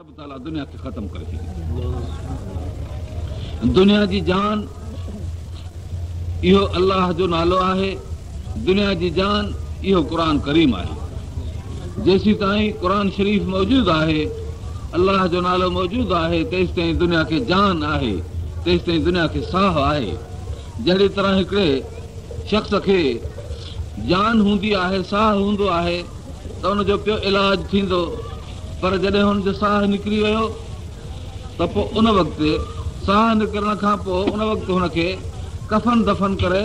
रब ताला दुनिया खे ख़त्म करे छॾी। दुनिया जी जान इहो अल्लाह जो नालो आहे। दुनिया जी जान इहो क़ुर करीम आहे। जेसीं ताईं क़ुर शरीफ़ मौजूदु आहे, अल्लाह जो नालो मौजूदु आहे, तेसि ताईं दुनिया खे जान आहे, तेसि ताईं दुनिया खे साह आहे। जहिड़ी तरह हिकिड़े शख़्स खे जान हूंदी आहे, साह हूंदो आहे त हुनजो पियो इलाज थींदो, पर जॾहिं हुनजो साह निकिरी वियो त पोइ उन वक़्तु साह निकिरण खां पोइ उन वक़्तु हुनखे कफ़न दफ़न करे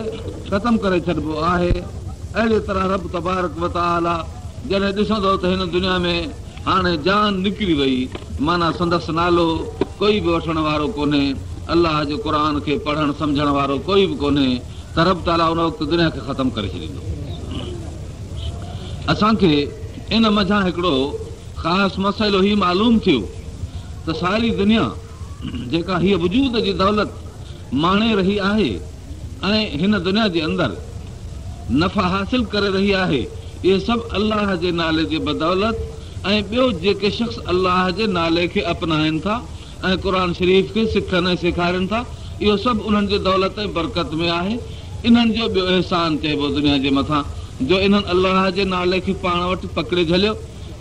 ख़तमु करे छॾिबो आहे। अहिड़ी तरह रब तबारक व तआला जॾहिं ॾिसंदो त हिन दुनिया में हाणे जान निकिरी वई, माना संदसि नालो कोई बि वठण वारो कोन्हे, अलाह जो क़ुर खे पढ़णु सम्झण वारो कोई बि कोन्हे, त रब ताला उन वक़्तु दुनिया खे ख़तमु करे छॾींदो। असांखे इन मथां हिकिड़ो ख़ासि मसइलो ही मालूम थियो त सारी दुनिया जेका हीअ वजूद जी दौलत माणे रही आहे ऐं हिन दुनिया जे अंदरि नफ़ा हासिल करे रही आहे, इहे सभु अलाह जे नाले जे बदौलत ऐं ॿियो जेके शख़्स अलाह जे नाले खे अपनाइनि था ऐं क़ुर शरीफ़ खे सिखनि ऐं सेखारनि था, इहो सभु उन्हनि जे दौलत ऐं बरकत में आहे। इन्हनि जो ॿियो अहसान चइबो दुनिया जे मथां, जो इन्हनि अलाह जे नाले खे पाण वटि पकिड़े झलियो,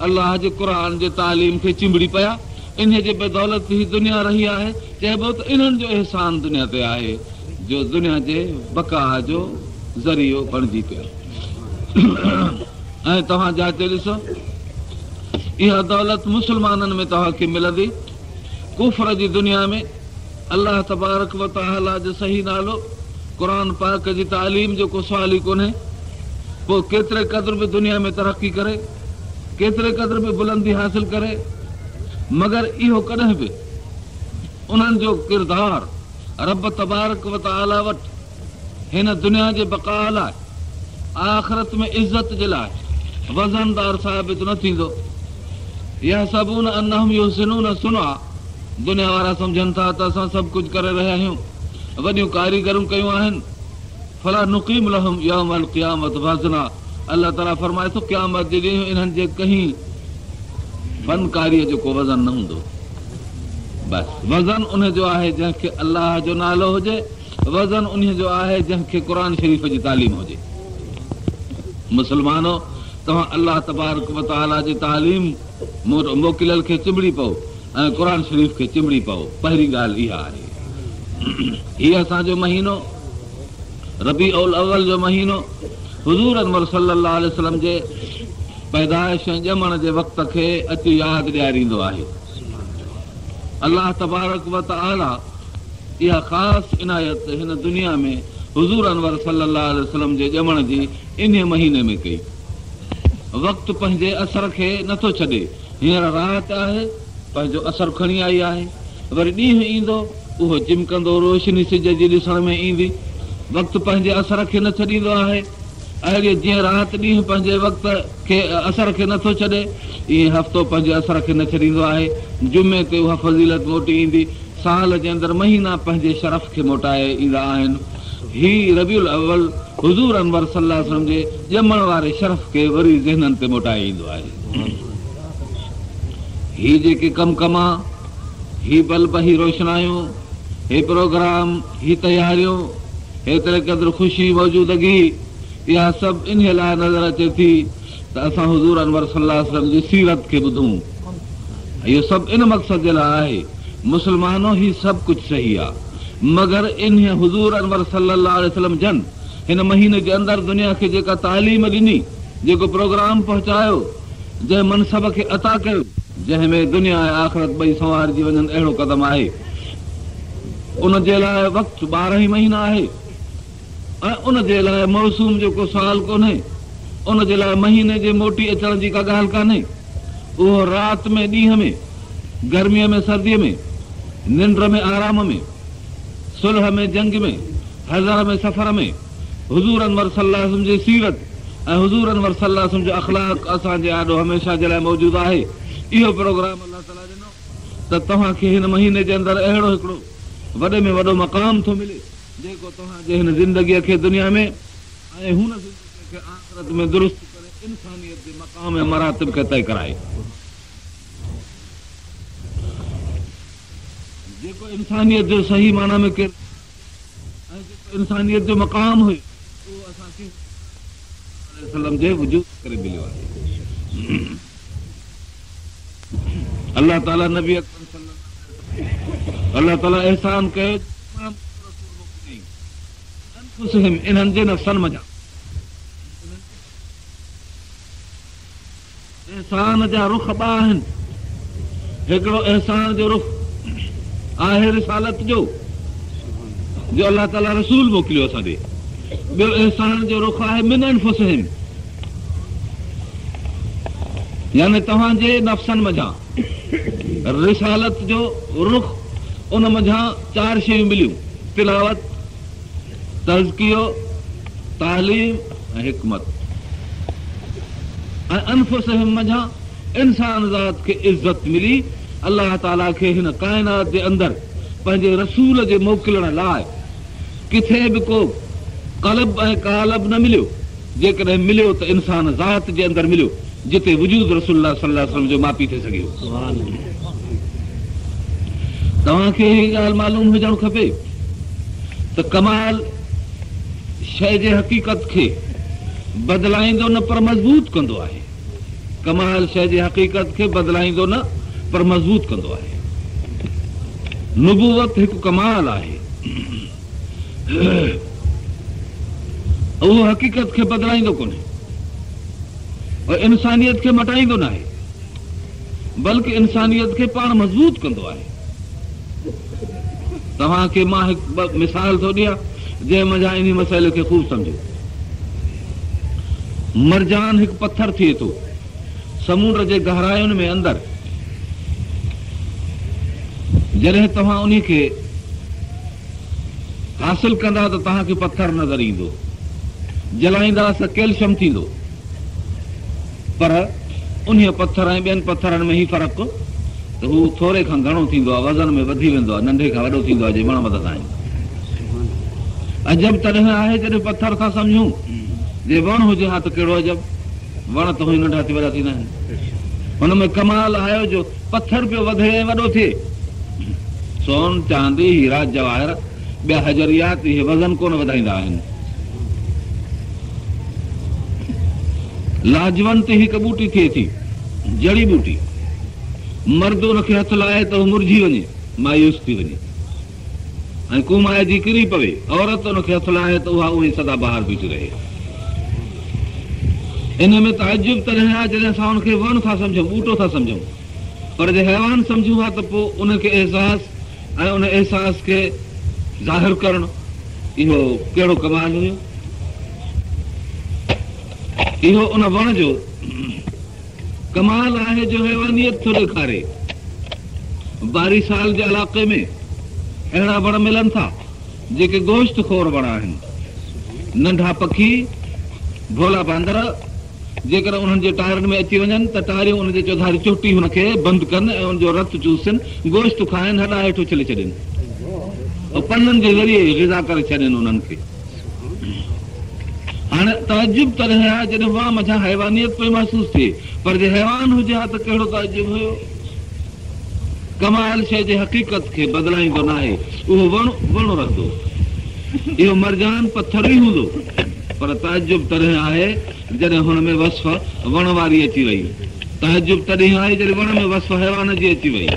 अलाह जे क़ुर जे तालीम खे चिंबड़ी पिया, इन जे बदौलत ही दुनिया रही आहे। चइबो त इन्हनि जो अहसान दुनिया ते आहे, जो दुनिया जे बका जो ज़रियो बणिजी पियो। ऐं तव्हां जाचे ॾिसो, इहा दौलत मुस्लमाननि में तव्हांखे मिलंदी। कुफर जी दुनिया में अलाह तबारक व तआला जो सही नालो क़ुर पाक जी तालीम जो को सुवाल ई कोन्हे। पोइ केतिरे क़दुर बि दुनिया में तरक़ी करे, केतिरे क़दुर बि बुलंदी हासिल करे, मगर इहो कॾहिं बि उन्हनि जो किरदार रब तबारक व तआला वटि हिन दुनिया जे बका लाइ, आख़िरत में इज़त जे लाइ वज़नदार साबित न थींदो। यहसबून अन्नहुम युहसिनून सुनअ, दुनिया वारा सम्झनि था त असां सभु कुझु करे रहिया आहियूं, वॾियूं कारीगरूं कयूं आहिनि। फला नुक़ीम लहुम यौमल क़ियामत वज़ना, अल्लाह ताला फरमाए थो क़यामत जे ॾींहुं इन्हनि जे कंहिं फनकारीअ जो को वज़न न हूंदो। बसि वज़न उन जो आहे जंहिंखे अलाह जो नालो हुजे, वज़न उन जो आहे जंहिंखे क़ुर शरीफ़ जी तालीम हुजे। मुस्लमानो, तव्हां अलाह तबारक व तआला जी तालीम मोकिलियल खे चिंबड़ी पओ ऐं क़ुर शरीफ़ खे चिंबड़ी पओ। पहिरीं ॻाल्हि इहा आहे। हीअ असांजो महीनो रबीउल अव्वल जो महीनो हुज़ूर अनवर सल्लल्लाहु अलैहि वसल्लम जे पैदाइश ऐं ॼमण जे वक़्त खे अची यादि ॾियारींदो आहे। अलाह तबारक व तआला इहा ख़ासि इनायत हिन दुनिया में हुज़ूर अनवर सल्लल्लाहु अलैहि वसल्लम जे ॼमण जी इन महीने में कई। वक़्तु पंहिंजे असर खे नथो छॾे, हींअर राति आहे, पंहिंजो असर खणी आई आहे, वरी ॾींहुं ईंदो, उहो चिमकंदो, रोशनी सिज जी ॾिसण में ईंदी। वक़्तु पंहिंजे असर खे न छॾींदो आहे। अहिड़ी जीअं राति ॾींहुं पंहिंजे वक़्त खे असर खे नथो छॾे, ईअं हफ़्तो पंहिंजे असर खे न छॾींदो आहे। जुमे ते उहा फज़ीलत मोटी ईंदी, साल जे अंदरि महीना पंहिंजे शरफ़ खे मोटाए ईंदा आहिनि। ही रबीउल अव्वल हुज़ूर अनवर सल्लल्लाहु अलैहि वसल्लम जे ॼमण वारे शरफ़ खे वरी ज़हननि ते मोटाए ईंदो आहे। ही जेके कमा, ही बल्ब, ही रोशनायूं, हे प्रोग्राम, ही तयारियूं, हेतिरे क़दुरु ख़ुशी मौजूदगी, इहा सभु इन लाइ नज़र अचे थी त असां हुज़ूर अनवर सल्लल्लाहु अलैहि वसल्लम जी सीरत खे ॿुधूं। इहो सभु इन मक़सद जे लाइ आहे। मुस्लमानो, ही सभु कुझु सही आहे, मगर इन हुज़ूर अनवर सल्लल्लाहु अलैहि वसल्लम जन हिन महीने जे अंदरि दुनिया खे जेका तालीम ॾिनी, जेको प्रोग्राम पहुचायो, जंहिं मनसब खे अता कयो, जंहिंमें दुनिया ऐं आख़िरत ॿई संवारजी वञनि, अहिड़ो क़दम आहे। उन जे लाइ वक़्तु 12 ई महीना आहे ऐं उन जे लाइ मौसूम जो को सुवाल कोन्हे, उन जे लाइ महीने जे मोटी अचण जी का ॻाल्हि कान्हे। उहो राति में, ॾींहं में, गर्मीअ में, सर्दीअ में, निंड में, आराम में, सुलह में, जंग में, हज़र में, सफ़र में, हुज़ूर अनवर सल्लल्लाहु अलैहि वसल्लम जी सीरत ऐं हुज़ूर अनवर सल्लल्लाहु अलैहि वसल्लम जो अख़लाक़ असांजे आॾो हमेशह जे लाइ मौजूदु आहे। इहो प्रोग्राम अलाह ताला ॾिनो त तव्हांखे हिन महीने जे अंदरि अहिड़ो हिकिड़ो वॾे में वॾो मक़ाम थो मिले, जेको तव्हांजे हिन ज़िंदगीअ खे दुनिया में ऐं हुन ज़िंदगीअ खे आख़िरत में दुरुस्त करे इंसानियत जे मक़ाम ऐं मरातिब खे तय कराए। जेको इंसानियत जो सही माना में केरु ऐं जेको इंसानियत जो मक़ाम हुयो उहो असांखे सल्लम जे वजूद करे मिलियो आहे। अल्लाह ताला नबी अकरम सल्लल्लाहु अल्लाह ताला एहसान कयो इन्हनि जे नफ़्सनि मज़ा एहसान जा रुख ॿ आहिनि। हिकिड़ो एहसान जो रुख आहे रिसालत जो अल्लाह ताला रसूल मोकिलियो असां ॾे। ॿियो एहसान जो रुख आहे मिन अनफुसिहिम, यानी तव्हांजे नफ़्सनि मज़ा रिसालत जो रुख, उन मज़ा 4 शयूं मिलियूं, तिलावत, तज़कियो, तालीम ऐं हिकमत। ऐं अनफुसिहिम मज़ा इंसान ज़ात खे इज़त मिली। अल्लाह ताला खे हिन काइनात जे अंदरि पंहिंजे रसूल जे मोकिलण लाइ किथे बि को क़लब ऐं कालब न मिलियो। जेकॾहिं मिलियो त इंसान ज़ात जे अंदरि मिलियो, जिते वजूद रसूलुल्लाह सल्लल्लाहु अलैहि वसल्लम जो मापी थी सघे। तव्हांखे हीअ ॻाल्हि मालूम हुजणु खपे त कमाल शइ जे हक़ीक़त खे बदिलाईंदो न पर मज़बूत कंदो आहे। कमाल शइ जे हक़ीक़त खे बदिलाईंदो न पर मज़बूत कंदो आहे। नुबुवत हिकु कमाल आहे, उहो हक़ीक़त खे बदिलाईंदो कोन्हे और इंसानियत खे मटाईंदो न आहे, बल्कि इंसानियत खे पाण मज़बूत कंदो आहे। तव्हांखे मां हिकु मिसाल थो ॾियां जंहिं मज़ा इन मसइले खे ख़ूब सम्झो। मरजान हिकु पत्थर थिए थो समुंड जे गहरायुनि में अंदरि। जॾहिं तव्हां उन खे हासिल कंदा त तव्हांखे पत्थर नज़र ईंदो, जलाईंदा त कैल्शियम थींदो। पर उन पत्थर ऐं ॿियनि पत्थरनि में ई फ़र्क़ु त हू थोरे खां घणो थींदो आहे, वज़न में वधी वेंदो आहे, नंढे खां वॾो थींदो आहे जे वण मदद आहिनि। अजब तॾहिं आहे जॾहिं पत्थर खां सम्झूं जे वण हुजे हा त कहिड़ो अजब, वण त हुई नंढा थी वॾा थींदा आहिनि। हुनमें कमाल आयो जो पत्थर पियो वधे ऐं वॾो थिए। सोन, चांदी, हीरा, जवाहर, ॿिया हजरियात इहे वज़न कोन वधाईंदा आहिनि। लाजवंत हिकु ॿूटी थिए थी, जड़ी ॿूटी। मर्द हुनखे हथ लाए त हू मुरझी वञे, मायूस थी वञे ऐं कुमाइजी किरी पवे। औरत हुनखे हथ लाए त उहा उहे सदा ॿाहिरि बीठी रहे। इन में ताजुब तॾहिं आहे जॾहिं असां हुनखे वण था सम्झूं, ॿूटो था सम्झूं। पर जे हैवान सम्झूं हा त पोइ उनखे एहसास ऐं उन एहसास खे ज़ाहिर करणु इहो कहिड़ो कमाल हुयो। इहो उन वण जो कमाल आहे जो हैवानियत थो ॾेखारे। बारी साल जे इलाइक़े में अहिड़ा वण मिलनि था जेके गोश्त खोर वण आहिनि। नंढा पखी, भोला बांदर जेकर उन्हनि जे टायरनि में अची वञनि त टायरियूं उनजे चौधारी चोटी हुनखे बंदि कनि ऐं उनजो रत चूसनि, गोश्त खाइनि, हॾा हेठो छले छॾनि ऐं पननि जे ज़रिए ग़िज़ा करे छॾनि उन्हनि खे। हाणे ताजुब तॾहिं आहे जॾहिं वण मथां हैवानियत पई महसूस थिए। पर जे हैवान हुजे हा त कहिड़ो ताजुब हुयो। कमाल शइ जे हक़ीक़त खे बदिलाईंदो न आहे, उहो वण वण रहंदो। इहो मरजान पत्थर ई हूंदो, पर ताजुब तॾहिं आहे जॾहिं हुन में वस्फ़ वण वारी अची वई। ताजुब तॾहिं आहे जॾहिं वण में वस्फ़ हैवान जी अची वई।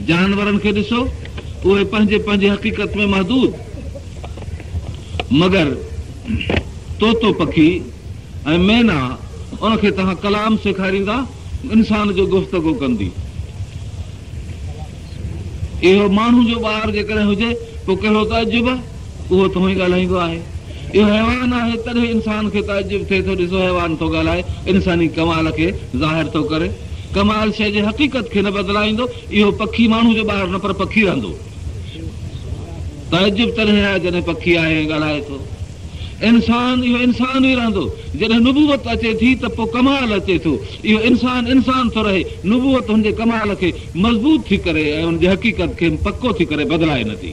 जानवरनि खे ॾिसो, उहे पंहिंजे पंहिंजे हक़ीक़त में महदूद, मगर तोतो पखी ऐं मैना उनखे तव्हां कलाम सेखारींदा, इंसान जो गुफ़्तगू कंदी। इहो माण्हू जो ॿार जेकॾहिं हुजे पोइ कहिड़ो ताजुब आहे, उहो त ई ॻाल्हाईंदो आहे। इहो हैवान आहे तॾहिं इंसान खे ताजुब थिए थो। ॾिसो हैवान थो ॻाल्हाए, इंसानी कमाल खे ज़ाहिर थो करे। कमाल शइ जे हक़ीक़त खे न बदिलाईंदो। इहो पखी माण्हू जो ॿार न पर पखी रहंदो। ताजुब तॾहिं आहे जॾहिं पखी आहे ॻाल्हाए थो। इंसान इहो इंसान ई रहंदो। जॾहिं नुबुवत अचे थी त पोइ कमाल अचे थो। इहो इंसान इंसान थो रहे, नुबुवत हुनजे कमाल खे मज़बूत थी करे ऐं हुनजी हक़ीक़त खे पको थी करे बदिलाए नथी।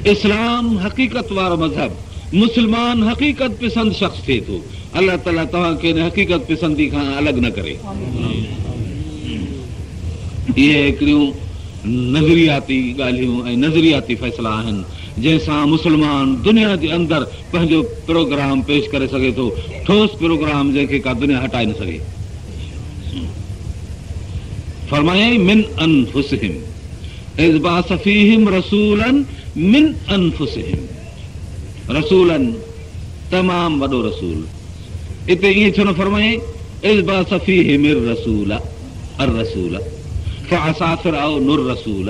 इस्लाम हक़ीक़त वारो मज़हब, मुस्लमान हक़ीक़त पसंद शख़्स थिए थो। अलाह ताला तव्हांखे हक़ीक़त पसंदी खां अलॻि न करे। इहे हिकिड़ियूं नज़रियाती ॻाल्हियूं ऐं नज़रियाती फ़ैसिला आहिनि जंहिंसां मुस्लमान दुनिया जे अंदरि पंहिंजो प्रोग्राम पेश करे सघे थो, ठोस प्रोग्राम जंहिंखे का दुनिया हटाए न सघे। फरमायई मिन अनफुसिहिम इज़ बाअस फ़ीहिम रसूलन मिन अनफुसिहिम, रसूलन तमाम वॾो रसूल। हिते ईअं छो न फरमायई इज़ बाअस फ़ीहिम रसूल الرسول فعصى فرعون الرسول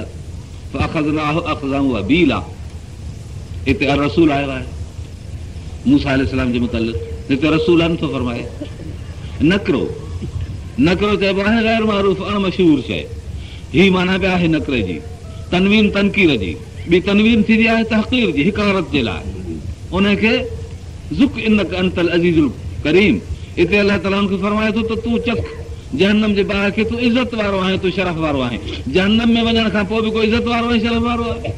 فأخذناه أخذا وبيلا. हिते रसूल आयो आहे मूसा अलैहिस्सलाम जे मुतल्लिक़, हिते रसूलन थो फरमाए। नकरो नकरो चइबो आहे गैर मारूफ़ अणमशहूर शइ, ही माना बि आहे नकरे जी। तनवीन तनकीर जी, ॿी तनवीन थींदी आहे तहक़ीर जी, हिकारत जे लाइ। उनखे ज़ुक इन्नक अंतल अज़ीज़ुल करीम। हिते अलाह ताला उनखे फरमाए थो त तूं चख जहन्नम जे ॿार खे, तूं इज़त वारो आहीं, तूं शरफ़ वारो आहीं। जहन्नम में वञण खां पोइ बि कोई इज़त वारो ऐं शरफ़ वारो आहे।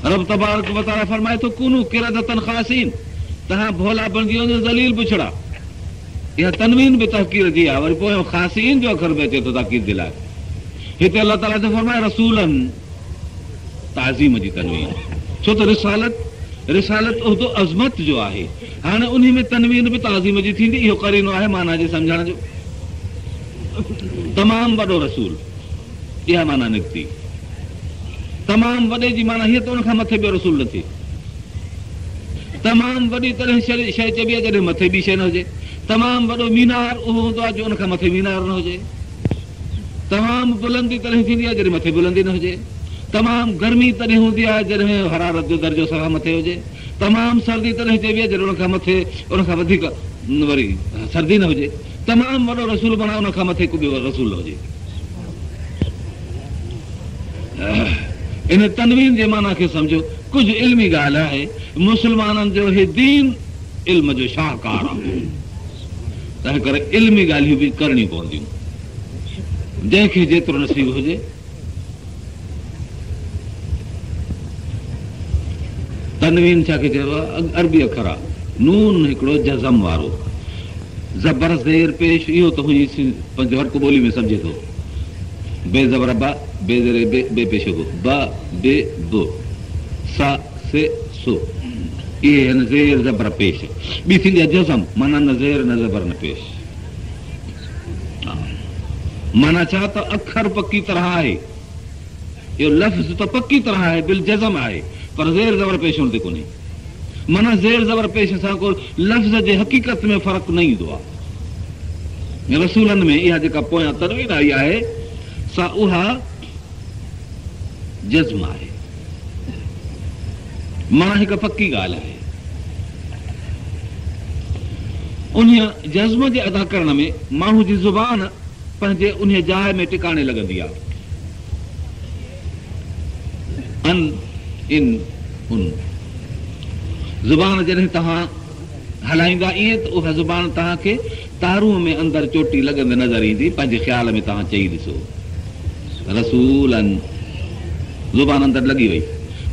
रब तबारक व तआला फरमाए थो कुनू किरदतन ख़ासीन, तव्हां भोला बणिजी वञो ज़लील बुछड़ा। इहा तनवीन बि तहक़ीर जी आहे, वरी पोइ ख़ासीन जो अखर बि अचे थो ताक़ीद जे लाइ। हिते अलाह ताला थो फरमाए रसूलन, ताज़ीम जी तनवीन, छो त रिसालत उहिदो अज़मत जो आहे। हाणे उन में तनवीन बि ताज़ीम जी थींदी, इहो करीनो आहे माना जे सम्झण जो। तमामु वॾो रसूल, इहा माना निकिती। तमामु वॾे जी माना हीअ त उन खां मथे ॿियो रसूल न थिए। तमामु वॾी तरह शइ चइबी आहे जॾहिं मथे ॿी शइ न हुजे। तमामु वॾो मीनार उहो हूंदो आहे जो उन खां मथे मीनार न हुजे। तमामु बुलंदी तॾहिं थींदी आहे जॾहिं मथे बुलंदी न हुजे। तमामु गर्मी तॾहिं हूंदी आहे जॾहिं हरारत जो दर्जो सभा मथे हुजे। तमामु सर्दी तॾहिं चइबी आहे जॾहिं उनखां मथे उनखां वधीक वरी सर्दी न हुजे। तमामु वॾो रसूल बणा उन खां मथे को ॿियो रसूल न हुजे। इन तनवीन जे माना खे सम्झो। कुझु इल्मी ॻाल्हि आहे, मुस्लमाननि जो हे दीन इल्म जो शाहकार आहे, तंहिं करे इल्मी ॻाल्हियूं बि करणियूं पवंदियूं, जंहिंखे जेतिरो नसीब हुजे। तनवीन छा खे चइबो आहे? अरबी अखर आहे, नून हिकिड़ो जज़म वारो, ज़बर ज़ेर पेश, इहो त हुई पंहिंजे हर्क ॿोली में सम्झे थो। बे ज़बर बा, बे ज़ेर बे पेश हो, बा बे दो, सा से सो, इहे न ज़ेर ज़बर पेश। ॿी थींदी आहे जज़म, माना न ज़ेर न ज़बर न पेश। माना छा त अखर पकी तरह आहे, इहो लफ़्ज़ त पकी तरह आहे, बिल जज़म आहे, पर ज़ेर ज़बर पेश हुन ते कोन्हे। माना ज़ेर ज़बर पेश सां को लफ़्ज़ जे हक़ीक़त में फ़र्क़ु न ईंदो आहे। रसूलनि में इहा जेका पोयां तनवीन आई आहे सा उहा जज़्म आहे, माना हिकु पकी ॻाल्हि आहे। उन जज़्म जे अदा करण में माण्हू जी ज़ुबान पंहिंजे उन जाइ में टिकाणे लॻंदी आहे। अन इन उन ज़ुबान जॾहिं तव्हां हलाईंदा ईअं त उहा ज़ुबान तव्हांखे तारूअ में अंदरि चोटी लॻंदे नज़र ईंदी। पंहिंजे ख़्याल में तव्हां चई ॾिसो रसूलन, ज़ुबान अंदरि लॻी वई,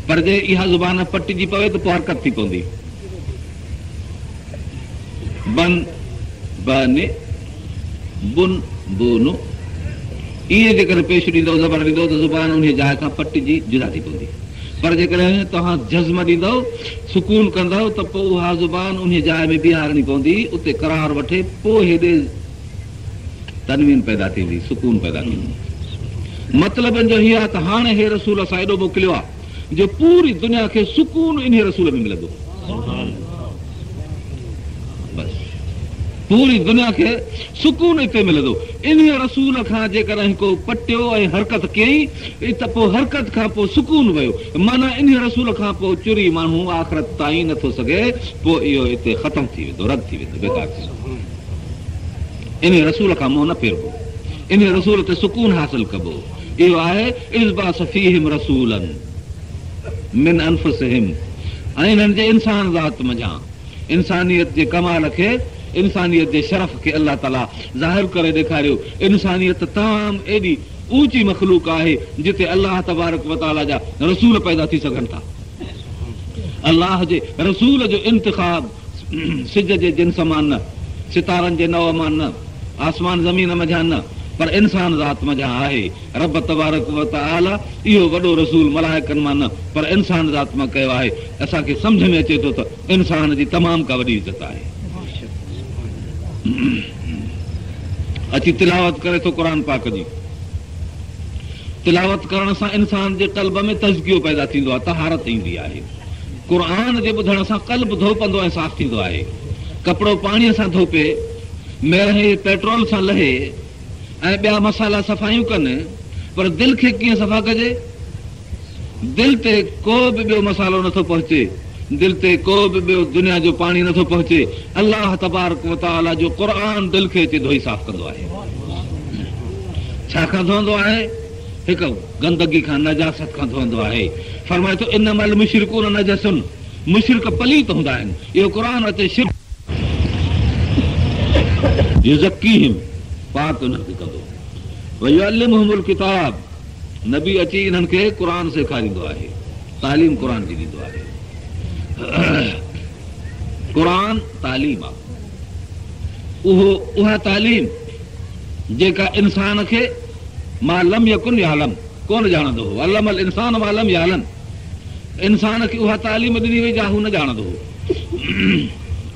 पर जे इहा ज़ुबान पटिजी पवे त पोइ हरकत थी पवंदी। बन बने बुन बुनो, ईअं जेकॾहिं पेश ॾींदव ज़बर ॾींदव त ज़ुबान उन जाइ खां पटिजी जुदा थी पवंदी। पर जेकॾहिं तव्हां जज़्म ॾींदव, सुकून कंदव, त पोइ उहा ज़ुबान उन जाइ में बीहारणी पवंदी, उते करार वठे, पोइ हेॾे तनवीन पैदा थींदी, सुकून पैदा थींदी। मतिलब जो हीअ आहे त हाणे हे रसूल असां एॾो मोकिलियो आहे जो पूरी दुनिया खे सुकून इन रसूल में मिलंदो। पूरी दुनिया खे सुकून हिते मिलंदो। इन रसूल खां जेकॾहिं को पटियो ऐं हरकत कयईं त पोइ हरकत खां पोइ सुकून वियो। माना इन रसूल खां पोइ चुरी माण्हू आख़िरत ताईं नथो सघे, पोइ इहो हिते ख़तमु थी वेंदो, रद्द थी वेंदो, बेकार थी वेंदो। इन रसूल खां मुंहुं न फेरबो, इन रसूल ते सुकून हासिल कबो। इहो आहे इज़बास फ़ीहिम रसूलन मिन अनफुसिहिम। ऐं हिननि जे इंसान ज़ात मंझां इंसानियत जे कमाल खे, इंसानियत जे शरफ़ खे अलाह ताला ज़ाहिर करे ॾेखारियो। इंसानियत तमामु एॾी ऊची मख़लूक आहे जिते अलाह तबारक व तआला जा रसूल पैदा थी सघनि था। अलाह जे रसूल जो इंतिख़ाब सिज जे जिन्स मां न, सितारनि जे नव मां न, आसमान ज़मीन मझां न, पर इंसान ज़ात मझां आहे। रब तबारक व तआला इहो वॾो रसूल मलाइकनि मां न, पर इंसान ज़ात मां कयो आहे। असांखे सम्झ में अचे थो त इंसान जी तमामु का वॾी इज़त आहे। अची तिलावत करे थो क़ुर पाक जी। तिलावत करण सां इंसान जे क़ल्ब में तज़कियो पैदा थींदो आहे, तहारत ईंदी आहे। क़ुर जे ॿुधण सां क़ल्ब धोपंदो ऐं साफ़ थींदो आहे। कपिड़ो पाणीअ सां धोपे, मेरहे पेट्रोल सां लहे ऐं ॿिया मसाला सफ़ाइयूं कनि, पर दिलि खे कीअं सफ़ा कजे? दिलि ते को बि ॿियो मसालो नथो पहुचे, दिलि ते को बि ॿियो दुनिया जो पाणी नथो पहुचे। अलाह तबारक व तआला जो क़ुर दिलि खे अची धोई साफ़ कंदो आहे। छाखां धोईंदो आहे? हिकु गंदगी खां, नजासत खां धोईंदो आहे। फरमाए थो इन्नमल मुशरिकून नजसुन, मुशरिक पलीत हूंदा आहिनि। इहो क़ुर अचे शिरक युज़क्कीहिम, पाक उन्हनि खे कंदो। वयुअल्लिमुहुमुल किताब, नबी अची इन्हनि खे क़ुर सेखारींदो आहे, तालीम क़ुर जी ॾींदो आहे। क़ुर तालीम आहे, उहा तालीम जेका इंसान खे मा लम यकुन यालम, कोन ॼाणंदो हो। अल्लमल इंसान मा लम यालम, इंसान खे उहा तालीम ॾिनी वई जा हू न ॼाणंदो हो।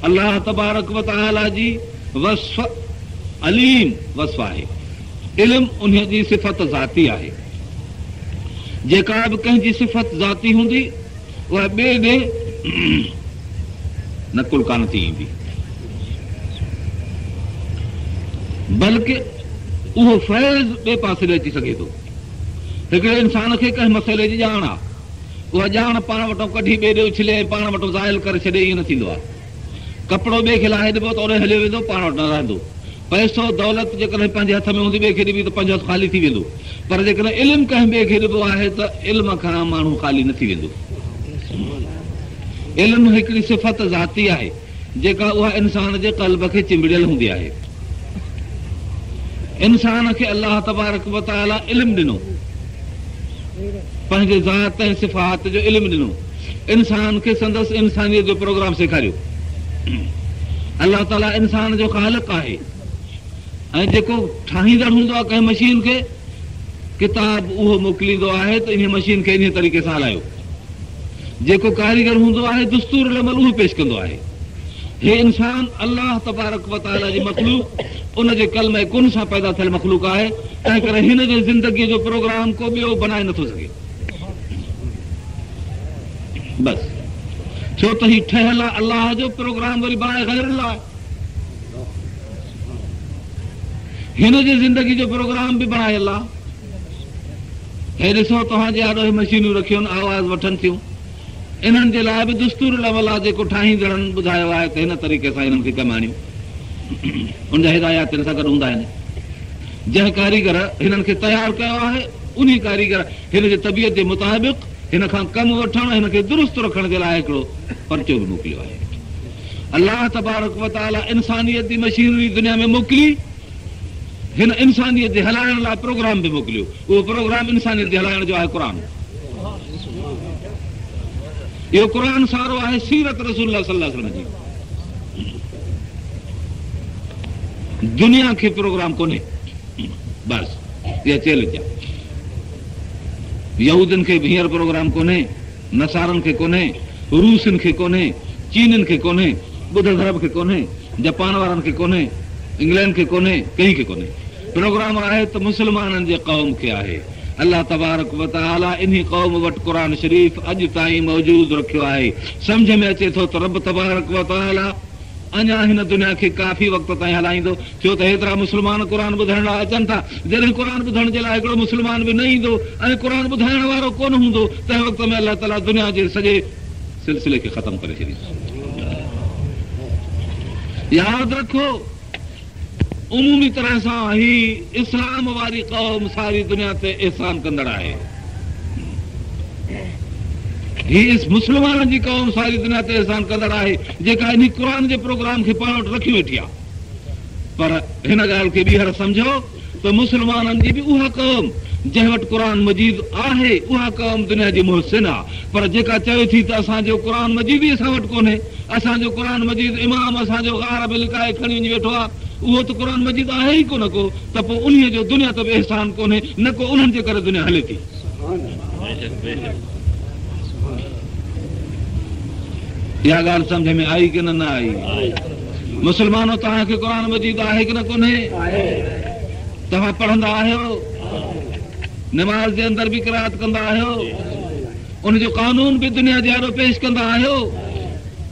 अल्लाह तबारक व तआला जी वस्फ अलीम वस्फ आहे। इल्म उन जी सिफ़त ज़ाती आहे। जेका बि कंहिंजी सिफ़त ज़ाती हूंदी उहा ॿिए ॾे नकुल कान थी ईंदी, बल्कि उहो फैज़ ॿिए पासे अची सघे थो। हिकिड़े इंसान खे कंहिं मसइले जी ॼाण आहे, उहा ॼाण पाण वटो कढी ॿिए ॾे उछले पाण वटो ज़ाहिल करे छॾे, ईअं न थींदो आहे। कपिड़ो ॿिए खे लाहे ॾिबो त ओॾे हलियो वेंदो, पाण वटि न रहंदो। पैसो दौलत जेकॾहिं पंहिंजे हथ में हूंदी ॿिए खे ॾिबी त पंहिंजो हथु ख़ाली थी वेंदो। पर जेकॾहिं इल्मु कंहिं ॿिए खे ॾिबो आहे त इल्म खां माण्हू ख़ाली न थी वेंदो। इल्मु हिकिड़ी सिफ़त ज़ाती आहे जेका उहा इंसान जे क़ल्ब खे चिंबड़ियल हूंदी आहे। इंसान खे अलाह तबारक व तआला इल्मु ॾिनो, पंहिंजे ज़ात ऐं सिफ़ात जो इल्मु ॾिनो, इंसान खे संदसि इंसानियत जो प्रोग्राम सेखारियो। अलाह ताला इंसान जो ख़ालिक़ आहे ऐं जेको ठाहींदड़ हूंदो आहे कंहिं मशीन खे, किताब उहो मोकिलींदो आहे त इन मशीन खे इन तरीक़े सां हलायो। जेको कारीगर हूंदो आहे दस्तूर अमल उहो पेश कंदो आहे। हे इंसान अलाह तबारक व तआला जी मखलूक, उन जे कल्म कुन सां पैदा थियल मखलूक आहे, तंहिं करे हिन जे ज़िंदगीअ जो प्रोग्राम को ॿियो बनाए नथो सघे। बस छो त ही ठहियल आहे अलाह जो प्रोग्राम, वरी बनाए ग़ैर आहे। हिन जे ज़िंदगी जो प्रोग्राम बि बनाए अलाह। हे ॾिसो तव्हांजे आॾो मशीनूं रखियूं आहिनि, आवाज़ वठनि थियूं, इन्हनि जे लाइ बि दस्तूर अमल आहे जेको ठाहींदड़नि ॿुधायो आहे त हिन तरीक़े सां हिननि खे कमाणियूं, उनजा हिदायत हिन सां गॾु हूंदा आहिनि। जंहिं कारीगर हिननि खे तयारु कयो आहे उन कारीगर हिन जे तबियत जे मुताबिक़ हिन खां कमु वठणु, हिन खे दुरुस्त रखण जे लाइ हिकिड़ो पर्चो बि मोकिलियो आहे। अलाह तबारक व तआला इंसानियत जी मशीनरी दुनिया में मोकिली, हिन इंसानियत जे हलाइण लाइ प्रोग्राम बि मोकिलियो। उहो प्रोग्राम इंसानियत जे हलाइण जो आहे क़ुर। इहो क़ुर सारो आहे सीरत रसूलुल्लाह सल्लल्लाहु अलैहि वसल्लम जी। दुनिया खे प्रोग्राम कोन्हे, बसि इहा चैलेंज आहे। यहूदियुनि खे बि हींअर प्रोग्राम कोन्हे, नसारनि खे कोन्हे, रूसियुनि खे कोन्हे, चीनियुनि खे कोन्हे, ॿुध धर्म खे कोन्हे, जापान वारनि खे कोन्हे, इंग्लैंड खे कोन्हे, कंहिं खे कोन्हे। प्रोग्राम आहे त मुस्लमाननि जे क़ौम खे आहे। अलाह तबारक व तआला इन्ही क़ौम वटि क़ुर शरीफ़ अॼु ताईं मौजूदु रखियो आहे। सम्झ में अचे थो त रब तबारक व तआला अञा हिन दुनिया खे काफ़ी वक़्त ताईं हलाईंदो, छो त हेतिरा मुस्लमान क़ुर ॿुधण लाइ अचनि था। जॾहिं क़ुर ॿुधण जे लाइ हिकिड़ो मुस्लमान बि न ईंदो ऐं क़ुर ॿुधाइण वारो कोन हूंदो, तंहिं वक़्त में अलाह ताला दुनिया जे सॼे सिलसिले खे ख़तमु करे छॾींदो। यादि रखो, उमूमी तरह सां ही इस्लाम वारी क़ौम सारी दुनिया ते एहसान कंदड़ आहे। ही मुस्लमाननि जी क़ौम सारी दुनिया ते एहसान कंदड़ आहे, जेका इन क़ुर जे प्रोग्राम खे पाण वटि रखी वेठी आहे। पर हिन ॻाल्हि खे ॿीहर सम्झो त मुस्लमाननि जी बि उहा क़ौम जंहिं वटि क़ुर मजीद आहे, उहा क़ौम दुनिया जी मुहसिन आहे। पर जेका चवे थी त असांजो क़ुर मजीद ई असां वटि कोन्हे, असांजो क़ुर मजीद इमाम असांजो गार में लिकाए खणी वञी वेठो आहे, उहो त क़ुर मजीद आहे ई कोन को, त पोइ उन्हीअ जो दुनिया ते बि एहसान कोन्हे, न को उन्हनि जे करे दुनिया हले थी। इहा ॻाल्हि सम्झ में आई की न आई? मुस्लमानो, तव्हांखे क़ुर मजीद आहे की न कोन्हे? तव्हां पढ़ंदा आहियो, नमाज़ जे अंदरि बि क़िराअत कंदा आहियो, उनजो कानून बि दुनिया जे आॾो पेश कंदा आहियो।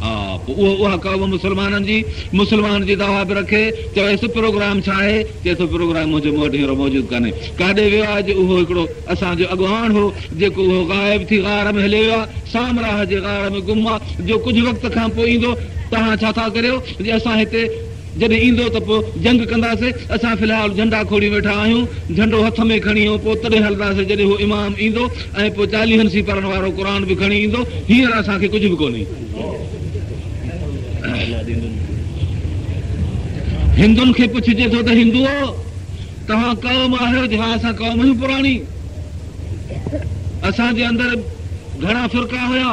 हा, पोइ उहा क़ौम मुस्लमाननि जी, मुस्लमान जी दवा बि रखे, चवेसि प्रोग्राम छा आहे? चए थो प्रोग्राम मुंहिंजे मूं वटि हींअर मौजूदु कान्हे। काॾे वियो आहे? उहो हिकिड़ो असांजो अॻुवान हो जेको उहो ग़ाइब थी गार में हली वियो आहे, सामराह जे गार में गुम आहे, जो कुझु वक़्त खां पोइ ईंदो। तव्हां छा था करियो? असां हिते जॾहिं ईंदो त पोइ जंग कंदासीं। असां फ़िलहाल झंडा खोड़ी वेठा आहियूं, झंडो हथ में खणी, पोइ तॾहिं हलंदासीं जॾहिं उहो इमाम ईंदो, ऐं पोइ 40 सी पढ़ण वारो क़ुर बि खणी ईंदो। हींअर असांखे कुझु बि कोन्हे। हिंदुनि खे पुछिजे थो त हिंदुओ, तव्हां क़ौम आहियो? हा, असां क़ौम आहियूं पुराणी। असांजे अंदरि घणा फ़िरका हुया,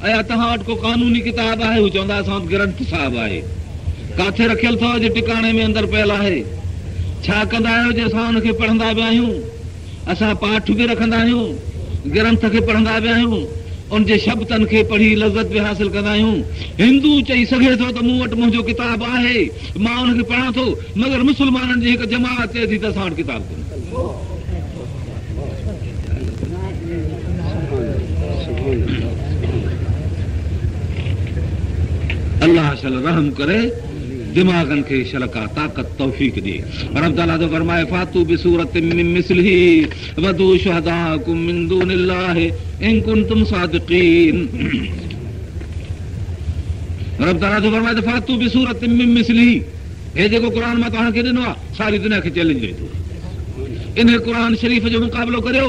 ऐं तव्हां वटि को कानूनी किताब आहे? हू चवंदा असां वटि ग्रंथ साहिब आहे। काथे रखियल अथव? जे टिकाणे में अंदरि पियल आहे। छा कंदा आहियो? जे असां हुनखे पढ़ंदा बि आहियूं, असां पाठ बि रखंदा आहियूं, ग्रंथ खे पढ़ंदा बि आहियूं, उनजे शब्दनि खे पढ़ी लज़त बि हासिल कंदा आहियूं। हिंदू चई सघे थो त मूं वटि मुंहिंजो किताब आहे, मां हुनखे पढ़ां थो, मगर मुस्लमाननि जी हिकु जमात चए थी त असां वटि किताब कोन्हे। अल्लाह शल रहम करे, दिमागनि खे शलका ताक़त तौफ़ीक़ ॾे। रब ताला जो फरमाए, फातू बिसूरतिन मिन मिस्लिही वदू शुहदाकुम मिन दूनिल्लाहि इन कुंतुम सादिक़ीन। रब ताला जो फरमाए त फातू बिसूरतिन मिन मिस्लिही, हे जेको क़ुर मां तव्हांखे ॾिनो आहे, सारी दुनिया खे चैलेंज ॾे थो। इन क़ुर शरीफ़ जो मुक़ाबिलो करियो,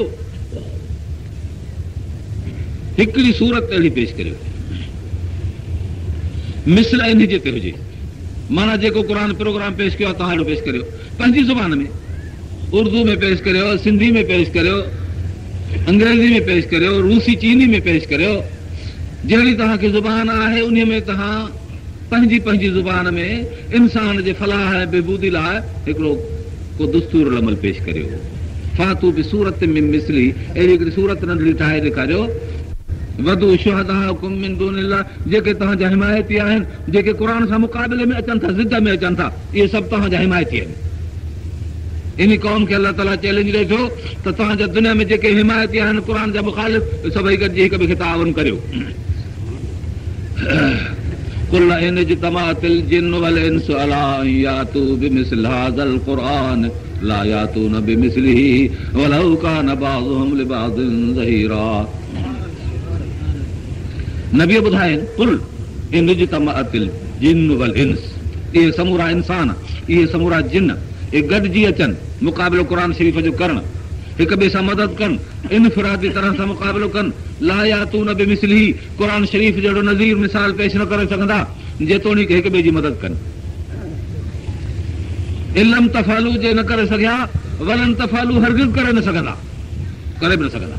हिकिड़ी सूरत अहिड़ी पेश करियो मिसल इन जे ते हुजे। माना जेको क़ुर प्रोग्राम पेश कयो आहे, तव्हां अहिड़ो पेश करियो पंहिंजी ज़ुबान में, उर्दू में पेश करियो, सिंधी में पेश करियो, अंग्रेज़ी में पेश करियो, रूसी चीनी में पेश करियो। जहिड़ी तव्हांखे ज़ुबान आहे उन में तव्हां पंहिंजी पंहिंजी ज़ुबान में इंसान जे फलाह ऐं बेबूदी लाइ हिकिड़ो को दुस्तूर अमल पेश करियो। फातू बि सूरत में मिसली, अहिड़ी हिकिड़ी सूरत नंढड़ी ठाहे ॾेखारियो। वधू शुहदाकुम मिन दूनिल्लाह, जेके तव्हांजा हिमायती आहिनि, जेके क़ुर सां मुक़ाबिले में अचनि था, ज़िद में अचनि था, इहे सभु तव्हांजा हिमायती आहिनि। इन क़ौम खे अलाह ताला चैलेंज ॾे थो त तव्हांजा दुनिया में जेके हिमायती आहिनि क़ुर जा मुखालिफ़, सभई गॾिजी हिक ॿिए खे ताउन करियो। कुल इन इज्तमाअतिल जिन्न वल इंस अला यातू बिमिस्ल हाज़ल क़ुरआन ला यातून बिमिस्लिही वलौ कान बाज़ुहुम लिबाज़िन ज़हीरा। नबी ॿुधाइनि, कुल इन इज्तमाअतिल जिन्न वल इंस, इहे समूरा इंसान, इहे समूरा जिन, इहे गॾिजी अचनि मुक़ाबिलो क़ुर शरीफ़ जो करणु, हिक ॿिए सां मदद कनि, इनफिरादी तरह सां मुक़ाबिलो कनि। ला यातून बिमिस्लिही, क़ुर शरीफ़ जहिड़ो नज़ीर मिसाल पेश न करे सघंदा, जेतोणीकि हिक ॿिए जी मदद कनि। इल्लम तफ़ालू जे न करे सघिया, वलन तफ़ालू हरगिज़ करे न सघंदा, करे बि न सघंदा।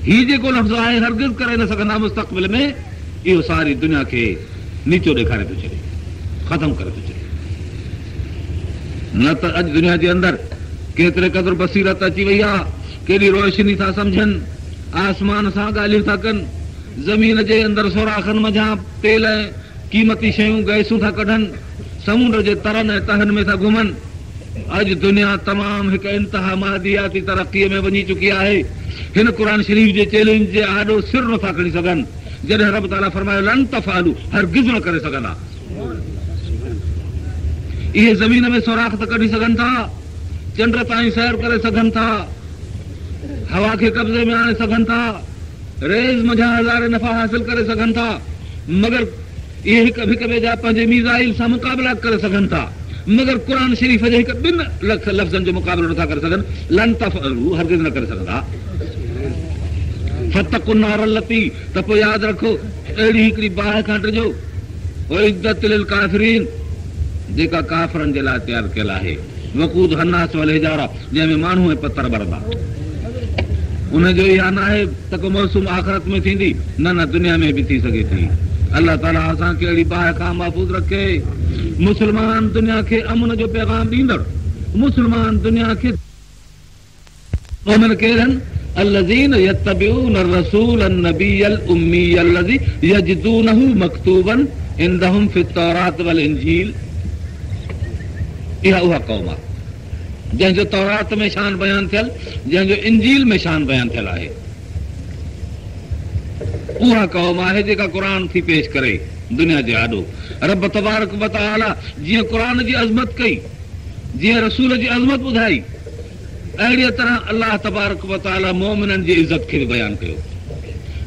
हीउ जेको लफ़्ज़ आहे हरगिज़ करे न सघंदा मुस्तक़बिल में, इहो सारी दुनिया खे नीचो ॾेखारे थो छॾे, ख़तमु करे थो छॾे। न त अॼु दुनिया जे अंदरि केतिरे क़दुरु बसीरत अची वई आहे, केॾी रोशनी था सम्झनि, आसमान सां ॻाल्हियूं था कनि, ज़मीन जे अंदरि सोराखनि मझां तेल ऐं क़ीमती शयूं गैसूं था कढनि, समुंड जे तरनि ऐं तहनि में था घुमनि। अॼु दुनिया तमामु हिकु इंतिहा मादियाती तरक़ीअ में वञी चुकी आहे। हिन क़ुर शरीफ़ जे चैलेंज जे आॾो सिर नथा खणी सघनि, जॾहिं रब ताला फरमायो लन तफ़ालू, हरगिज़ न करे सघंदा। इहे ज़मीन में सोराख त कढी सघनि था, चंड ताईं सैर करे सघनि था, हवा खे कब्ज़े में आणे सघनि था, रेज़ मझां हज़ारे नफ़ा हासिल करे सघनि था, मगर इहे हिक ॿिए जा पंहिंजे मीज़ाइल सां मुक़ाबिला करे सघनि था, मगर क़ुर शरीफ़ जे हिकु ॿिनि लफ़्ज़नि जो मुक़ाबिलो नथा करे सघनि। लन तफ़अलू, हरगिज़ न करे सघंदा। फतक़ुन नार लती, त पोइ यादि रखो अहिड़ी हिकिड़ी बाहि खां टिजो, उइद्दत लिल काफ़िरीन, जेका काफ़रनि जे लाइ तयारु कयल आहे। वक़ूद हन्नास वल हिजारा, जंहिंमें माण्हू ऐं पत्थर ॿरंदा। उनजो इहा न आहे त को मौसूम आख़िरत में थींदी, न न दुनिया में बि थी सघे थी। अल्लाह ताला असांखे अहिड़ी बाहि खां महफ़ूज़ रखे। मुस्लमान दुनिया खे अमन जो पैगाम ॾींदड़, मुस्लमान दुनिया खे मोमिन केरनि الذين يتبعون الرسول النبي الأمي الذي يجدونه مكتوبا عندهم في التوراة والإنجيل. इहा उहा क़ौम आहे जंहिंजो तौरात में शान बयान थियल, जंहिंजो इंजील में शान बयान थियल आहे। उहा क़ौम आहे जेका क़ुरान थी पेश करे दुनिया जे आॾो। रब तबारक व तआला जीअं क़ुरान जी अज़मत कई, जीअं रसूल जी अज़मत ॿुधाई, अहिड़ीअ तरह अलाह तबारक व तआला मोमिननि जी इज़त खे बयान कयो।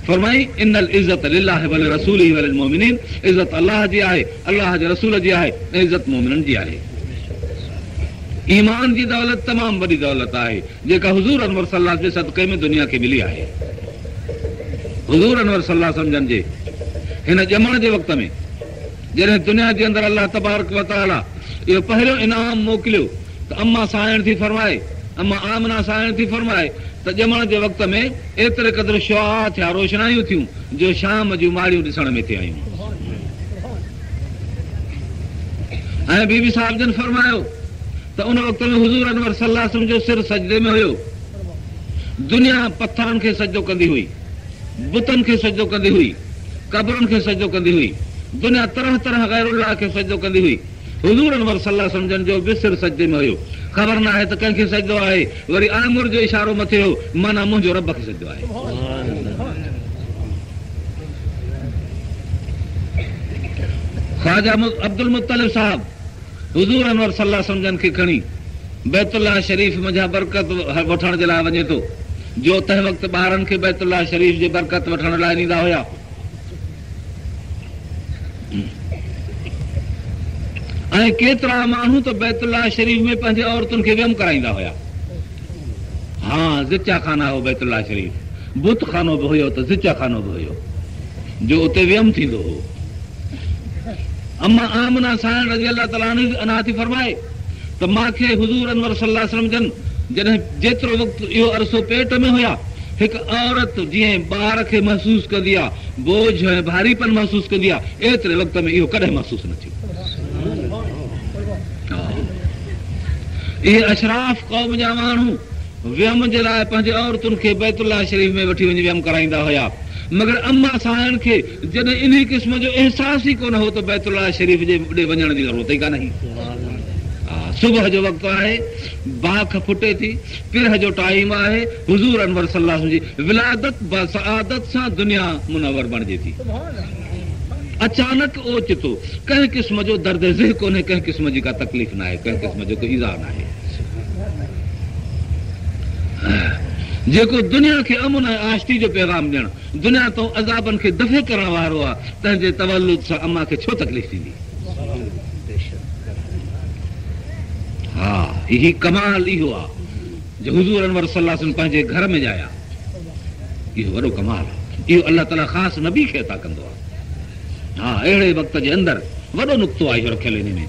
फरमाई इन्नल इज़्ज़त लिल्लाहि व लिरसूलिहि व लिलमुमिनीन, इज़त अलाह जी आहे, अलाह जे रसूल जी आहे, ऐं इज़त मोमिननि जी आहे। ईमान जी दौलत तमामु वॾी दौलत आहे जेका हुज़ूर अनवर सल्लल्लाहु जे सदक़े में दुनिया खे मिली आहे। हुज़ूर अनवर सल्लल्लाहु सम्झनि जे हिन ॼमण जे वक़्त में जॾहिं दुनिया जे अंदरि अलाह तबारक व तआला इहो पहिरियों इनाम मोकिलियो त अम्मा साइण थी फरमाए, अम्मा आमना साइण थी फरमाए त ॼमण जे वक़्त में एतिरे क़दुरु शुआ थिया, रोशनायूं थियूं जो शाम जूं माड़ियूं ॾिसण में थियूं आयूं। ऐं बीबी साहिब जन फरमायो त उन वक़्त में हुज़ूर अनवर सल्लल्लाहु अलैहि वसल्लम जो सिर सजदे में हुयो। दुनिया पथरनि खे सजदो कंदी हुई, बुतनि खे सजदो कंदी हुई, कब्रुनि खे सजदो कंदी हुई, दुनिया तरह तरह गैरुल्लाह खे सजदो कंदी हुई। हुज़ूर अनवर सल्लल्लाहु अलैहि वसल्लम जो बि सिर सजदे में हुयो। ख़बर न आहे त कंहिंखे सजदो आहे, वरी आमिर जो इशारो मथे हो, माना मुंहिंजो रब खे सजदो आहे। ख्वाजा अब्दुल मुत्तलिब साहब हुज़ूर अनवर सल्लल्लाहु अलैहि वसल्लम खे खणी बैतुल्लाह शरीफ़ मंझां बरकत वठण जे लाइ वञे थो, जो तंहिं वक़्तु ॿारनि खे बैतुल्लाह शरीफ़ जी बरकत वठण लाइ ॾींदा हुया। ऐं केतिरा माण्हू त बैतुल्लाह शरीफ़ में पंहिंजे औरतुनि खे वियम कराईंदा हुया। हा, ज़िचा खाना हो बैतुल्लाह शरीफ़, बुत खानो बि हुयो त ज़िचा खानो बि हुयो जो उते वियम थींदो हो। अम्मा आमना साइण रज़ी अल्लाह ताला अन्हा थी फरमाए त मूंखे हुज़ूर अनवर सल्लल्लाहु अलैहि वसल्लम जॾहिं जेतिरो वक़्तु इहो अरसो पेट में हुया, हिकु औरत जीअं ॿार खे महसूस कंदी आहे, बोझ ऐं भारीपन महसूस कंदी आहे, एतिरे वक़्त में इहो कॾहिं महसूस न थियो। इहे अशराफ क़ौम जा माण्हू वियम जे लाइ पंहिंजे औरतुनि खे बैतुल्लाह शरीफ़ में वठी वञी वियम कराईंदा हुया। मगर अम्मा साइण खे जॾहिं इन क़िस्म जो अहसास ई कोन हो त बैतुल्लाह शरीफ़ जे ॾे वञण जी ज़रूरत ई कान हुई। सुबुह जो वक़्तु आहे, बाख फुटे थी, पिरह जो टाइम आहे, हुज़ूर अनवर सल्लल्लाहु अलैहि वसल्लम जी विलादत बसआदत सां दुनिया मुनव्वर बणिजे थी। अचानक ओचितो कंहिं क़िस्म जो दर्द ज़िह कोन्हे, कंहिं क़िस्म जी का तकलीफ़ न आहे, कंहिं क़िस्म जो कोई ईज़ा न आहे। जेको दुनिया खे अमन ऐं आशिकी जो पैगाम ॾियण, दुनिया तो अज़ाबनि खे दफ़े करण वारो आहे, तंहिंजे तवल्लुद सां अम्मा खे छो तकलीफ़ थींदी? हा, ही कमाल इहो आहे जो हुज़ूर अनवर सल्लल्लाहु अलैहि वसल्लम पंहिंजे घर में ॼाया। इहो वॾो कमाल आहे, इहो अल्लाह ताला ख़ासि नबी खे अता कंदो आहे। हा, अहिड़े वक़्त जे अंदरि वॾो नुक़्तो आहे इहो रखियल इन में।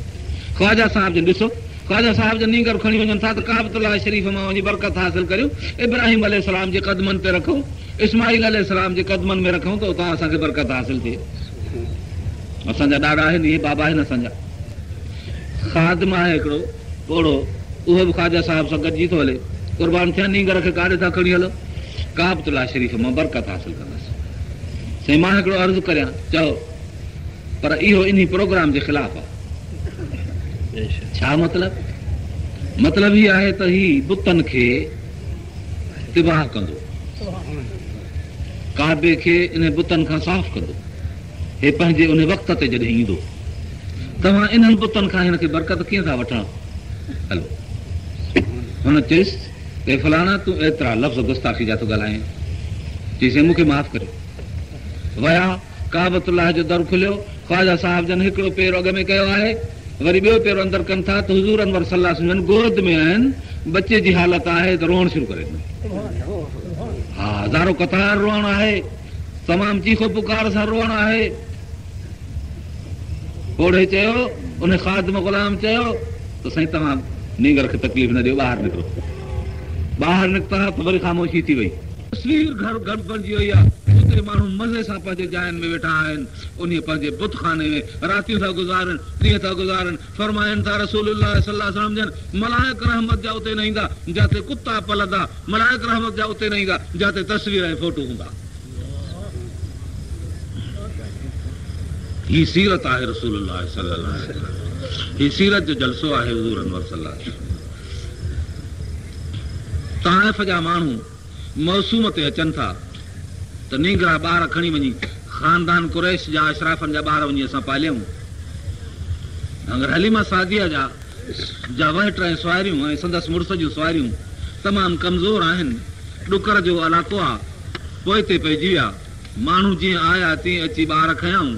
ख्वाजा साहिब जन ॾिसो, ख्वाजा साहिब जन नींगर खणी वञनि था त काबतुल्लाह शरीफ़ मां वञी बरकत हासिल करियूं, इब्राहिम अलैहिस्सलाम जे क़दमनि ते रखूं, इस्माइल अलैहिस्सलाम जे क़दमनि में रखूं त उतां असांखे बरकत हासिल थिए। असांजा ॾाॾा आहिनि, इहे बाबा आहिनि असांजा। ख़ादिम आहे हिकिड़ो ओड़ो, उहो बि ख्वाजा साहिब सां गॾिजी थो हले। क़ुर्बान थियनि, नींगर खे काॾे था खणी हलो, काबतुल्लाह शरीफ़ मां बरकत हासिल कंदसि। साईं मां हिकिड़ो अर्ज़ु करियां, चओ, पर इहो इन प्रोग्राम जे ख़िलाफ़ आहे। छा मतिलब? मतिलब हीअ आहे त ही बुतनि खे तिबाह कंदो, काबे खे इन बुतनि खां साफ़ कंदो। हे पंहिंजे उन वक़्त ते जॾहिं ईंदो, तव्हां इन्हनि बुतनि खां हिन खे बरकत कीअं था वठो? हलो, हुन चयसि के फलाणा तूं एतिरा लफ़्ज़ गुस्ताखी जा थो ॻाल्हाए, चईसि मूंखे माफ़ करे। विया, काबतुल्लाह जो दर खुलियो, ख्वाजा साहिब जन हिकिड़ो पेर अॻ में कयो आहे, वरी ॿियो पेर अंदरि कनि था त हुज़ूर अनवर सल्लल्लाहु अलैहि वसल्लम गोद में आहिनि, बचे जी हालत आहे त रोअण शुरू करे ॾिनो। हा, हज़ारो कतार रोअण आहे, तमामु चीखो पुकार सां रोअण आहे। ओड़े चयो, उन ख़ादिम ग़ुलाम चयो त साईं तव्हां नींगर खे तकलीफ़ न ॾियो, ॿाहिरि निकिरो। ॿाहिरि निकिता त वरी ख़ामोशी थी वई। तस्वीर घर बणिजी वई आहे, अॻिले माण्हू मज़े सां पंहिंजे जायुनि में वेठा आहिनि, उन पंहिंजे बुतखाने में रातियूं था गुज़ारनि, ॾींहं था गुज़ारनि। फरमाइनि था रसूलुल्लाह सल्लल्लाहु अलैहि वसल्लम जन मलाइक रहमत जा उते न ईंदा जिते कुता पलंदा, मलाइक रहमत जा उते न ईंदा जिते तस्वीर ऐं फोटो हूंदा। ही सीरत आहे रसूलुल्लाह सल्लल्लाहु अलैहि वसल्लम, ही सीरत जो जलसो आहे हुज़ूर अनवर सल्लल्लाहु अलैहि वसल्लम। ताइफ़ जा माण्हू मौसूम ते अचनि था त नींगरा ॿार खणी वञी ख़ानदान कुरैश जा अशराफनि जा ॿार वञी असां पालियूं। अगरि हलीमा सादिया जा वहट ऐं सुवारियूं ऐं संदसि मुड़ुस जूं सुवारियूं तमामु कमज़ोर आहिनि, ॾुकर जो इलाइक़ो आहे, पोइ ते पइजी विया। माण्हू जीअं आया तीअं अची ॿार खयाऊं।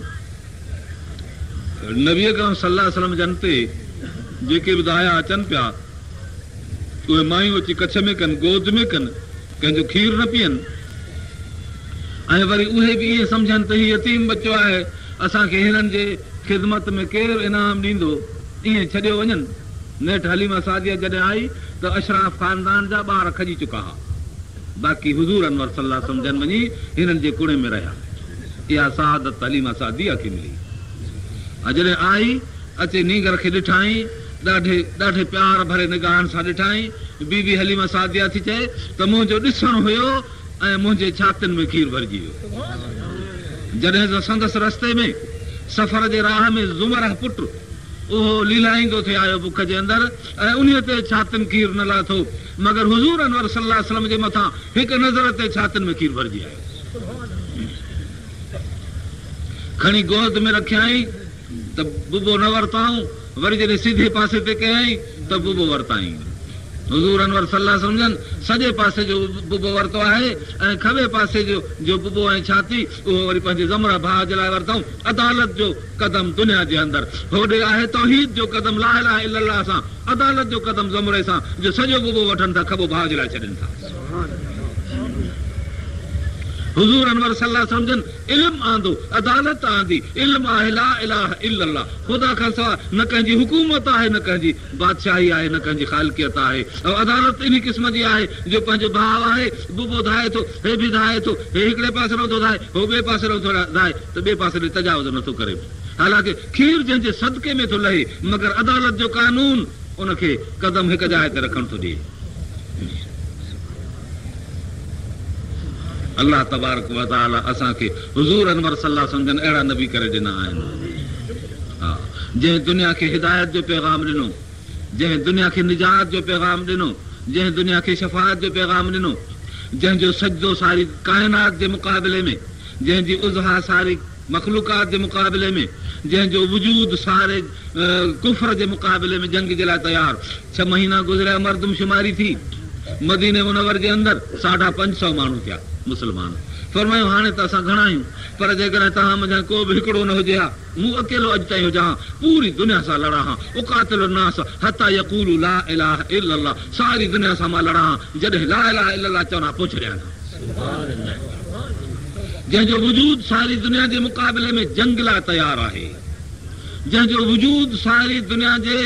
नबी अकरम सल्लल्लाहु अलैहि वसल्लम जन ते जेके बि दाया अचनि पिया उहे मायूं अची कच्छ में कनि, गोद में कनि, कंहिंजो खीर न पीअनि। ऐं वरी उहे बि ईअं सम्झनि त हीउ यतीम बच्चो आहे, असांखे हिननि जे ख़िदमत में केरु इनाम ॾींदो, ईअं छॾियो वञनि। नेठि हलीमा सादिया जॾहिं आई त अशराफ ख़ानदान जा ॿार खॼी चुका हुआ, बाक़ी हुज़ूर अनवर सल्लल्लाहु अलैहि वसल्लम जन वञी हिननि जे कुणे में रहिया। इहा सआदत हलीमा सादिया खे मिली। जॾहिं आई अचे नींगर खे ॾिठाई, ॾाढे प्यार भरे निगाहनि सां ॾिठाई। बीबी हलीमा सादिया थी चए त मुंहिंजो ॾिसणु हुयो ऐं मुंहिंजे छातियुनि में खीर भरिजी वियो। जॾहिं त संदसि रस्ते में सफ़र जे राह में ज़ुमर पुट उहो लीलाईंदो थे आयो बुख जे अंदरि ऐं उन ते छातियुनि खीर न लाथो, मगर हुज़ूर अनवर सल्लल्लाहु अलैहि वसल्लम जे मथां हिकु नज़र ते छातियुनि में खीर भरिजी आयो। खणी गोद में रखियाई त बुबो न वरिताऊं, वरी जॾहिं सीधे पासे ते कयई त बुबो वरिताई। हुज़ूर अनवर सल्लल्लाहु अलैहि वसल्लम सॼे पासे जो बुबो वरितो आहे ऐं खॿे पासे जो बुबो ऐं छाती उहो वरी पंहिंजे ज़मरा भाउ जे लाइ वरितऊं। अदालत जो कदम दुनिया जे अंदरि होॾे आहे तौहीद जो कदम ला इलाहा इल्लल्लाह सां, अदालत जो कदम ज़मरे सां जो सॼो बुबो वठनि था, खॿो भाउ जे लाइ छॾनि था। हुज़ूर अनवर सल्लल्लाहु अलैहि वसल्लम जन इल्मु आंदो, अदालत आंदी, इल्मु आहे ला इलाहा इल्लल्लाह, ख़ुदा खां सवाइ न कंहिंजी हुकूमत आहे, न कंहिंजी बादशाही आहे, न कंहिंजी ख़ालिकियत आहे। ऐं अदालत इन क़िस्म जी आहे जो पंहिंजो भाउ आहे, बुबो धाए थो, हे बि धाए थो, हे हिकिड़े पासे रहंदो धाए, हो ॿिए पासे रहंदो धाए, त ॿिए पासे ॾे तजावुज़ नथो करे। हालांकि खीर जंहिंजे सदके में थो लहे, मगर अदालत जो कानून उनखे कदम हिकु जाइ ते रखणु थो ॾिए। अल्लाह तबारक व तआला असांखे हुज़ूर अनवर सल्लल्लाहु अलैहि वसल्लम जन अहिड़ा नबी करे ॾिना आहिनि। हा, जंहिं दुनिया खे हिदायत जो पैगाम ॾिनो, जंहिं दुनिया खे निजात जो पैगाम ॾिनो, जंहिं दुनिया खे शफ़ाअत जो पैगाम ॾिनो, जंहिंजो सजदो सारी काइनात जे मुक़ाबले में, जंहिंजी उज़हा सारी मख़लूक़ात जे मुक़ाबले में, जंहिंजो वजूद सारे कुफ़र जे मुक़ाबले में जंग जे लाइ तयार। 6 महीना गुज़रिया, मर्दमशुमारी थी, मदीने मुनव्वर जे अंदरि 550 माण्हू थिया मुस्लमान। फरमायो हाणे त असां घणा आहियूं, पर जेकॾहिं तव्हां मुंहिंजा को बि हिकिड़ो न हुजे हा, मूं अकेलो अॼु ताईं हुजां, पूरी दुनिया सां लड़ा हा, उकातिल नास हता यक़ूलू ला इलाहा इल्लल्लाह, सारी दुनिया सां मां लड़ा हा, जॾहिं ला इलाहा इल्लल्लाह चवंदा पुछ रहिया। जंहिंजो वजूद सारी दुनिया जे मुक़ाबले में जंग लाइ तयारु आहे, जंहिंजो वजूद सारी दुनिया जे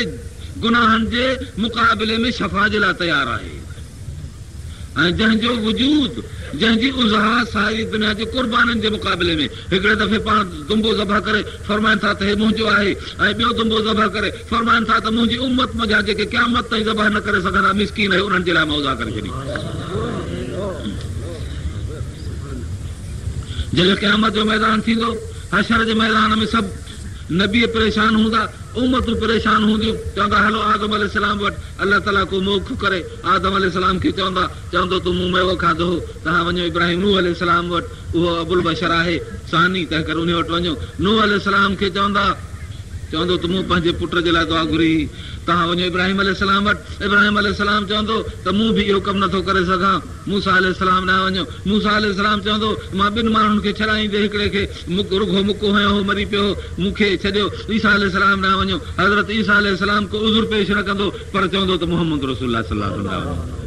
गुनाहनि जे मुक़ाबले में शफ़ा जे लाइ तयारु आहे, ऐं जंहिंजो वजूद, जंहिंजी उज़हा सारी दुनिया जे कुर्बाननि जे मुक़ाबले में। हिकिड़े दफ़े पाण दुंबो ज़बह करे फरमाइनि था त हे मुंहिंजो आहे, ऐं ॿियो दुंबो ज़बह करे फरमाइनि था त मुंहिंजी उम्मत मज़ा जेके क़यामत ताईं ज़बह न करे सघंदा मिस्कीन आहे, उन्हनि जे लाइ मौज़ा करे छॾी। जॾहिं क़यामत जो मैदान थींदो, हशर जे मैदान में सभु नबी परेशान हूंदा, उम्मतूं परेशान हूंदियूं, चवंदा हलो आदम अलैहिस्सलाम वटि, अलाह ताला को मोख करे आदम अलैहिस्सलाम खे चवंदो तूं मूं मेवो खाधो हो, तव्हां वञो इब्राहिम नूह अलैहिस्सलाम वटि, उहो अबुल बशर आहे सानी, तंहिं करे उन वटि वञो। नूह अलैहिस्सलाम खे चवंदो त मूं पंहिंजे पुट जे लाइ दुआ घुरी, तव्हां वञो इब्राहिम अलैहिस्सलाम वटि, इब्राहिम अलैहिस्सलाम चवंदो त मूं बि इहो कमु नथो करे सघां, मूसा अलैहिस्सलाम ॾांहुं वञो, मूसा अलैहिस्सलाम चवंदो मां 2 माण्हुनि खे छॾाईंदे हिकिड़े खे रुॻो मुको हयो हो, मरी पियो, मूंखे छॾियो। ईसा अलैहिस्सलाम ॾांहुं वञो, हज़रत ईसा अलैहिस्सलाम को उज़ुर पेश न कंदो, पर चवंदो त मोहम्मद रसूलुल्लाह सल्लल्लाहु अलैहि वसल्लम।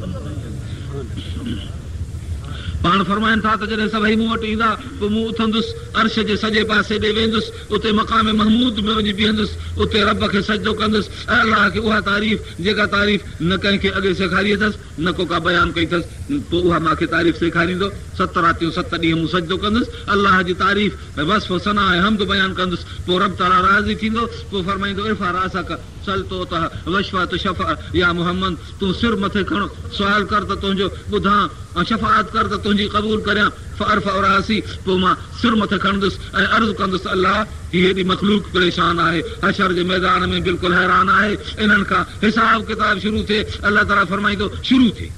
पाण फरमाइनि था त जॾहिं सभई मूं वटि ईंदा पोइ मूं उथंदुसि अर्श जे सॼे पासे ॾे वेंदुसि, उते मक़ाम महमूद में वञी बीहंदुसि, उते रब खे सजदो कंदुसि ऐं अलाह खे उहा तारीफ़ जेका तारीफ़ न कंहिंखे अॻे सेखारी अथसि न को का बयानु कई अथसि, पोइ उहा मूंखे तारीफ़ सेखारींदो। 7 रातियूं 7 ॾींहं मूं सजदो कंदुसि, अलाह जी तारीफ़ वस्फ़ सना ऐं हमद बयानु कंदुसि। पोइ रब ताला राज़ी थींदो, पोइ फरमाईंदो इरफा रासक सल तो त वशफा तो शफ़ा या मुहम्मद, तूं सिर मथे खण, सुवाल कर त तुंहिंजो ॿुधां ऐं शफ़ाअत कर त तुंहिंजी क़बूल करियां। फअरफ़ा रासी, पोइ मां सिर मथे खणंदुसि ऐं अर्ज़ु कंदुसि अलाह हीअ हेॾी मख़लूक परेशान आहे, हशर जे मैदान में बिल्कुलु हैरान आहे, इन्हनि खां हिसाब किताब शुरू थिए। अलाह ताला फरमाईंदो शुरू थिए।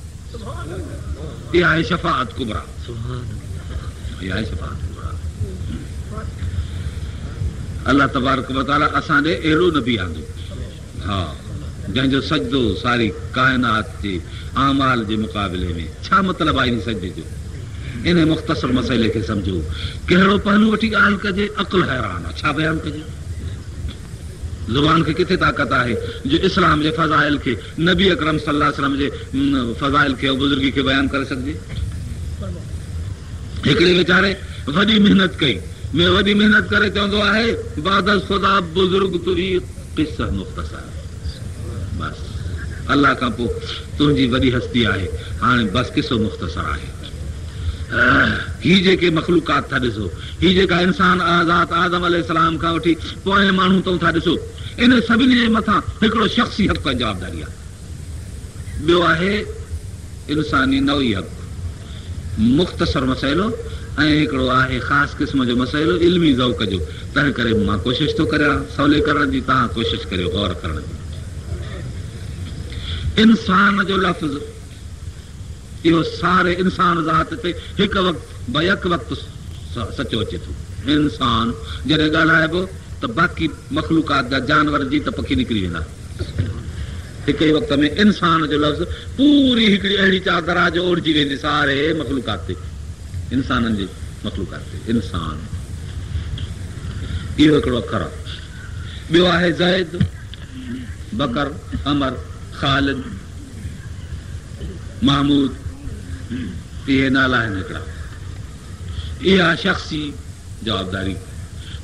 इहा आहे शफ़ाअत कुबरा, इहा आहे शफ़ाअत कुबरा। अलाह तबारक व तआला असां ॾे अहिड़ो नबी आंदो, हा, जंहिंजो सजदो सारी काइनात जे आमाल जे मुक़ाबले में। छा मतिलबु आहे इन सजदे जो? इन मुख़्तसर मसइले खे सम्झो, कहिड़ो पहलू वठी ॻाल्हि कजे, अक़ुल हैरान आहे, छा बयानु कजे? ज़ुबान खे किथे ताक़त आहे जो इस्लाम जे फ़ज़ाइल खे, नबी अकरम सल्लल्लाहु अलैहि वसल्लम जे फ़ज़ाइल खे, बुज़ुर्गी खे बयानु करे सघिजे? हिकिड़े वीचारे वॾी महिनत कई, मैं वॾी महिनत करे चवंदो आहे बादल ख़ुदा बुज़ुर्ग तुरी क़िस्सा मुख़्तसर, बसि अलाह खां पोइ तुंहिंजी वॾी हस्ती आहे, हाणे बसि किसो मुख़्तसर आहे। ही जेके मख़लूकात था ॾिसो, ही जेका इंसान आज़ाद आदम अलैहिस्सलाम खां वठी पोइ माण्हू तऊं था ॾिसो, इन सभिनी जे मथां हिकिड़ो शख़्सी हक़ जी जवाबदारी आहे। ॿियो आहे इंसानी नवी हक़, मुख़्तसर मसइलो, ऐं हिकिड़ो आहे ख़ासि क़िस्म जो मसइलो इल्मी ज़ौक़ जो। तंहिं करे मां कोशिशि थो करियां सवले करण जी, तव्हां कोशिशि करियो गौर करण जी। इंसान जो लफ़्ज़ इहो सारे इंसान ज़ात ते हिकु वक़्तु बयक वक़्तु सचो अचे थो। इंसान जॾहिं ॻाल्हाइबो त बाक़ी मख़लूकात जा जानवर जी त पखी निकिरी वेंदा। हिक ई वक़्त में इंसान जो लफ़्ज़ पूरी हिकिड़ी अहिड़ी चादर आहे जो ओढ़िजी वेंदी सारे मख़लूकात ते, इंसाननि जे मख़लूकात ते। इंसान इहो हिकिड़ो अखर आहे। ॿियो आहे ज़ैद, बकर, अमर, ख़ालिद, महमूद, इहे नाला आहिनि हिकिड़ा। इहा शख़्सी जवाबदारी,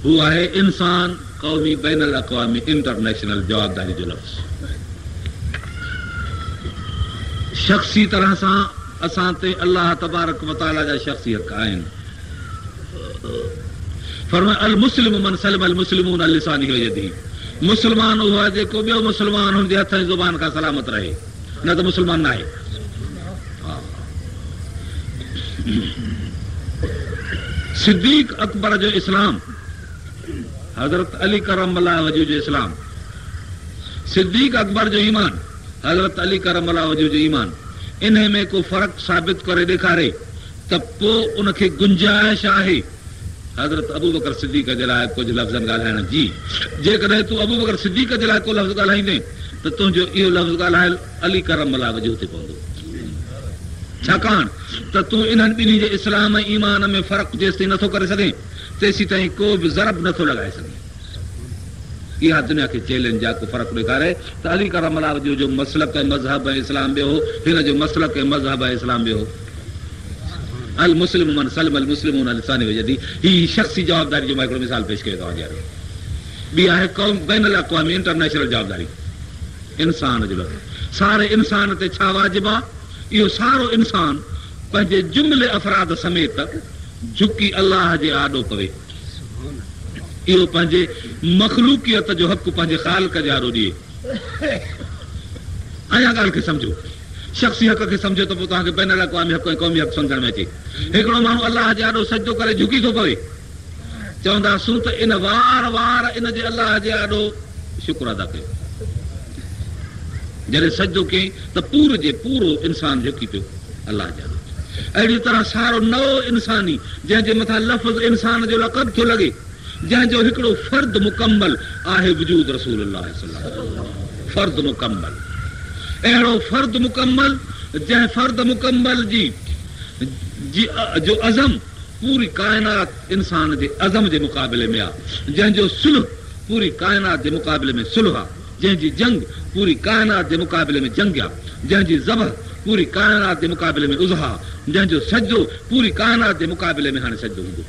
हू आहे इंसान क़ौमी बैन अल-अक़वामी इंटरनेशनल जवाबदारी जो लफ़्ज़। शख़्सी तरह सां असां ते अलाह तबारक व तआला जा शख़्सी हक़ आहिनि। फरमाए अल मुस्लिम मन सलम अल मुस्लिमून अल लिसानिही व यदिही, मुस्लमान उहो आहे जेको ॿियो मुस्लमान हुनजे हथ ऐं ज़ुबान खां सलामत रहे, न त मुस्लमान न आहे। सिद्दीक़ अकबर जो इस्लाम, हज़रत अली करमल्लाह वजह जो इस्लाम, सिद्दीक़ अकबर जो ईमान, हज़रत अली करमल्लाह वजह जो ईमान, इन में को फ़र्क़ु साबित करे ॾेखारे त पोइ उनखे गुंजाइश आहे हज़रत अबू बकर सिद्दीक़ जे लाइ कुझु लफ़्ज़ ॻाल्हाइण जी। जेकॾहिं तूं अबू बकर सिद्दीक़ जे लाइ को लफ़्ज़ ॻाल्हाईंदे त तुंहिंजो इहो लफ़्ज़ ॻाल्हाइल अली करमल्लाह वजह ते पवंदो, छाकाणि त तूं इन्हनि ॿिन्ही जे इस्लाम ऐं ईमान में फ़र्क़ु जेसिताईं नथो करे सघे तेसीं ताईं को बि ज़रब नथो लॻाए सघे। इहा दुनिया खे चैलेंज आहे को फ़र्क़ु ॾेखारे त अली करमल्लाह वजह जो मसलक ऐं मज़हब ऐं इस्लाम ॿियो हो, हिन जो मसलक ऐं मज़हब ऐं इस्लाम ॿियो हो। अल मुस्लिम मन सलम अल मुस्लिमून अल लिसानिही व यदिही, ही शख़्सी जवाबदारी जो मां हिकिड़ो मिसाल पेश कयो तव्हांजे हारे। ॿी आहे क़ौम बैन अल-अक़वामी इंटरनेशनल जवाबदारी, इंसान जो लफ़्ज़। सारे इंसान ते छा वाजिबु आहे? इहो सारो इंसान पंहिंजे जुमिले अफ़राद समेत झुकी अलाह जे आॾो पवे, इहो पंहिंजे मख़लूकियत जो हक़ पंहिंजे ख़ालिक जे आॾो ॾिए। अञा ॻाल्हि खे सम्झो, शख़्सी हक़ खे सम्झो त पोइ तव्हांखे बैन अल-अक़वामी हक़ ऐं क़ौमी हक़ सम्झण में अचे। हिकिड़ो माण्हू अलाह जे आॾो सजदो करे झुकी थो पवे, चवंदासूं त इन वार वार इन जे अलाह जे आॾो शुक्र अदा कयो। जॾहिं सजदो कयईं त पूरो जे पूरो इंसान झुकी पियो अलाह जे आॾो। अहिड़ी तरह सारो नओं इंसानी जंहिंजे मथां लफ़्ज़ इंसान जो लक़ब थो लॻे, जंहिंजो हिकिड़ो फ़र्द मुकम्मल आहे वजूद रसूलुल्लाह सल्लल्लाहु अलैहि वसल्लम, फ़र्द मुकम्मल, अहिड़ो फ़र्द मुकम्मल जंहिं फ़र्द मुकम्मल जी जो अज़म पूरी काइनात इंसान जे अज़म जे मुक़ाबले में आहे, जंहिंजो सुलह पूरी काइनात जे मुक़ाबले में सुलह आहे, जंहिंजी जंग पूरी काइनात जे मुक़ाबले में जंग आहे, जंहिंजी ज़बह पूरी काइनात जे मुक़ाबले में उज़हा, जंहिंजो सजदो पूरी काइनात जे मुक़ाबले में हाणे सजदो हूंदो।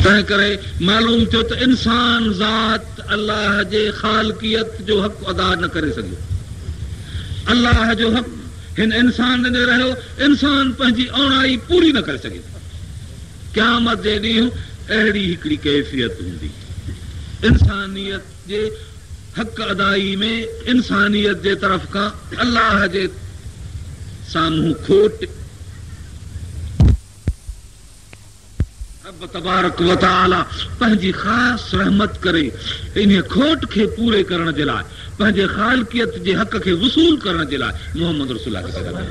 तंहिं करे मालूम थियो त इंसान ज़ात अलाह जे ख़ालिकियत जो हक़ अदा न करे सघियो। अलाह जो हक़ हिन इंसान ॾे रहियो, इंसान पंहिंजी औणाई पूरी न करे सघे। क़यामत जे ॾींहुं अहिड़ी हिकिड़ी कैफ़ियत हूंदी, इंसानियत जे हक़ अदाई में इंसानियत जे तरफ़ खां अलाह जे साम्हूं खोट रब तबारक व तआला पंहिंजी ख़ासि रहमत करे इन खोट खे पूरे करण जे लाइ, पंहिंजे ख़ालिकियत जे हक़ खे वसूल करण जे लाइ मोहम्मद रसूल खे पैदा कयो।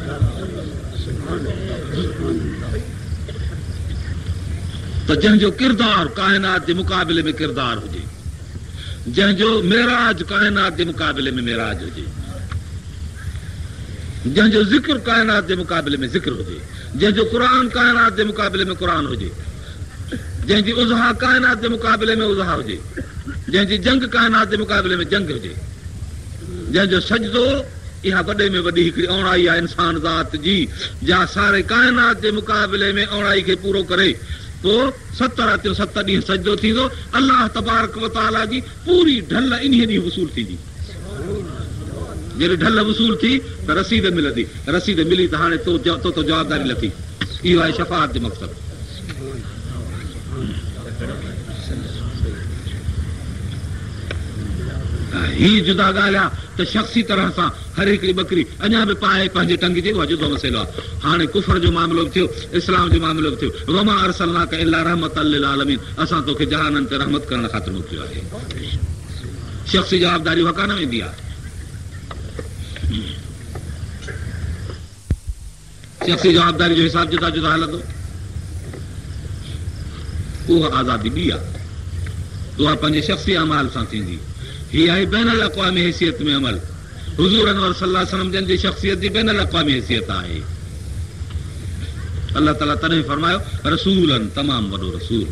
त जंहिंजो किरदार काइनात जे मुक़ाबले में किरदार हुजे, जंहिंजो मेराज काइनात जे मुक़ाबले में मेराज हुजे, जंहिंजो ज़िक्र काइनात जे मुक़ाबले में ज़िक्र हुजे, जंहिंजो क़ुरान काइनात जे मुक़ाबले में क़ुरान हुजे, जंहिंजी उज़हा काइनात जे मुक़ाबले में उज़हा हुजे, जंहिंजी जंग काइनात जे मुक़ाबले में जंग हुजे, जंहिंजो सजदो इहा वॾे में वॾी हिकिड़ी औणाई आहे इंसान ज़ात जी, जा सारे काइनात जे मुक़ाबले में औणाई खे पूरो करे पोइ 7 रातियूं 7 ॾींहं सजदो थींदो। अलाह तबारक व तआला जी पूरी ढल इन ॾींहुं वसूल थींदी। जॾहिं ढल वसूल थी त रसीद मिलंदी, रसीद मिली त हाणे तो जवाबदारी लथी। इहो आहे शफ़ाअत जो मक़सदु। ही जुदा ॻाल्हि आहे त शख़्सी तरह सां हर हिकिड़ी बकरी अञा बि पाए पंहिंजे टंग जे, उहा जुदो मसइलो आहे। हाणे कुफर जो मामिलो बि थियो, इस्लाम जो मामिलो बि थियो। वमा अरसलनाका इल्ला रहमतल लिल आलमीन, असां तोखे जहाननि ते रहमत करण ख़ातिर मोकिलियो आहे। शख़्सी जवाबदारी उहा कान वेंदी आहे। शख़्सी जवाबदारी जो हिसाब जुदा जुदा हलंदो, उहा आज़ादी ॿी आहे, उहा पंहिंजे शख़्सी अमाल सां थींदी। हीअ आहे बैन अल-अक़वामी हैसियत में अमल। हुज़ूर अनवर सल्लल्लाहु अलैहि वसल्लम जंहिंजी शख़्सियत जी बैन अल-अक़वामी हैसियत आहे। अलाह ताला तॾहिं फरमायो रसूलन, तमामु वॾो रसूल।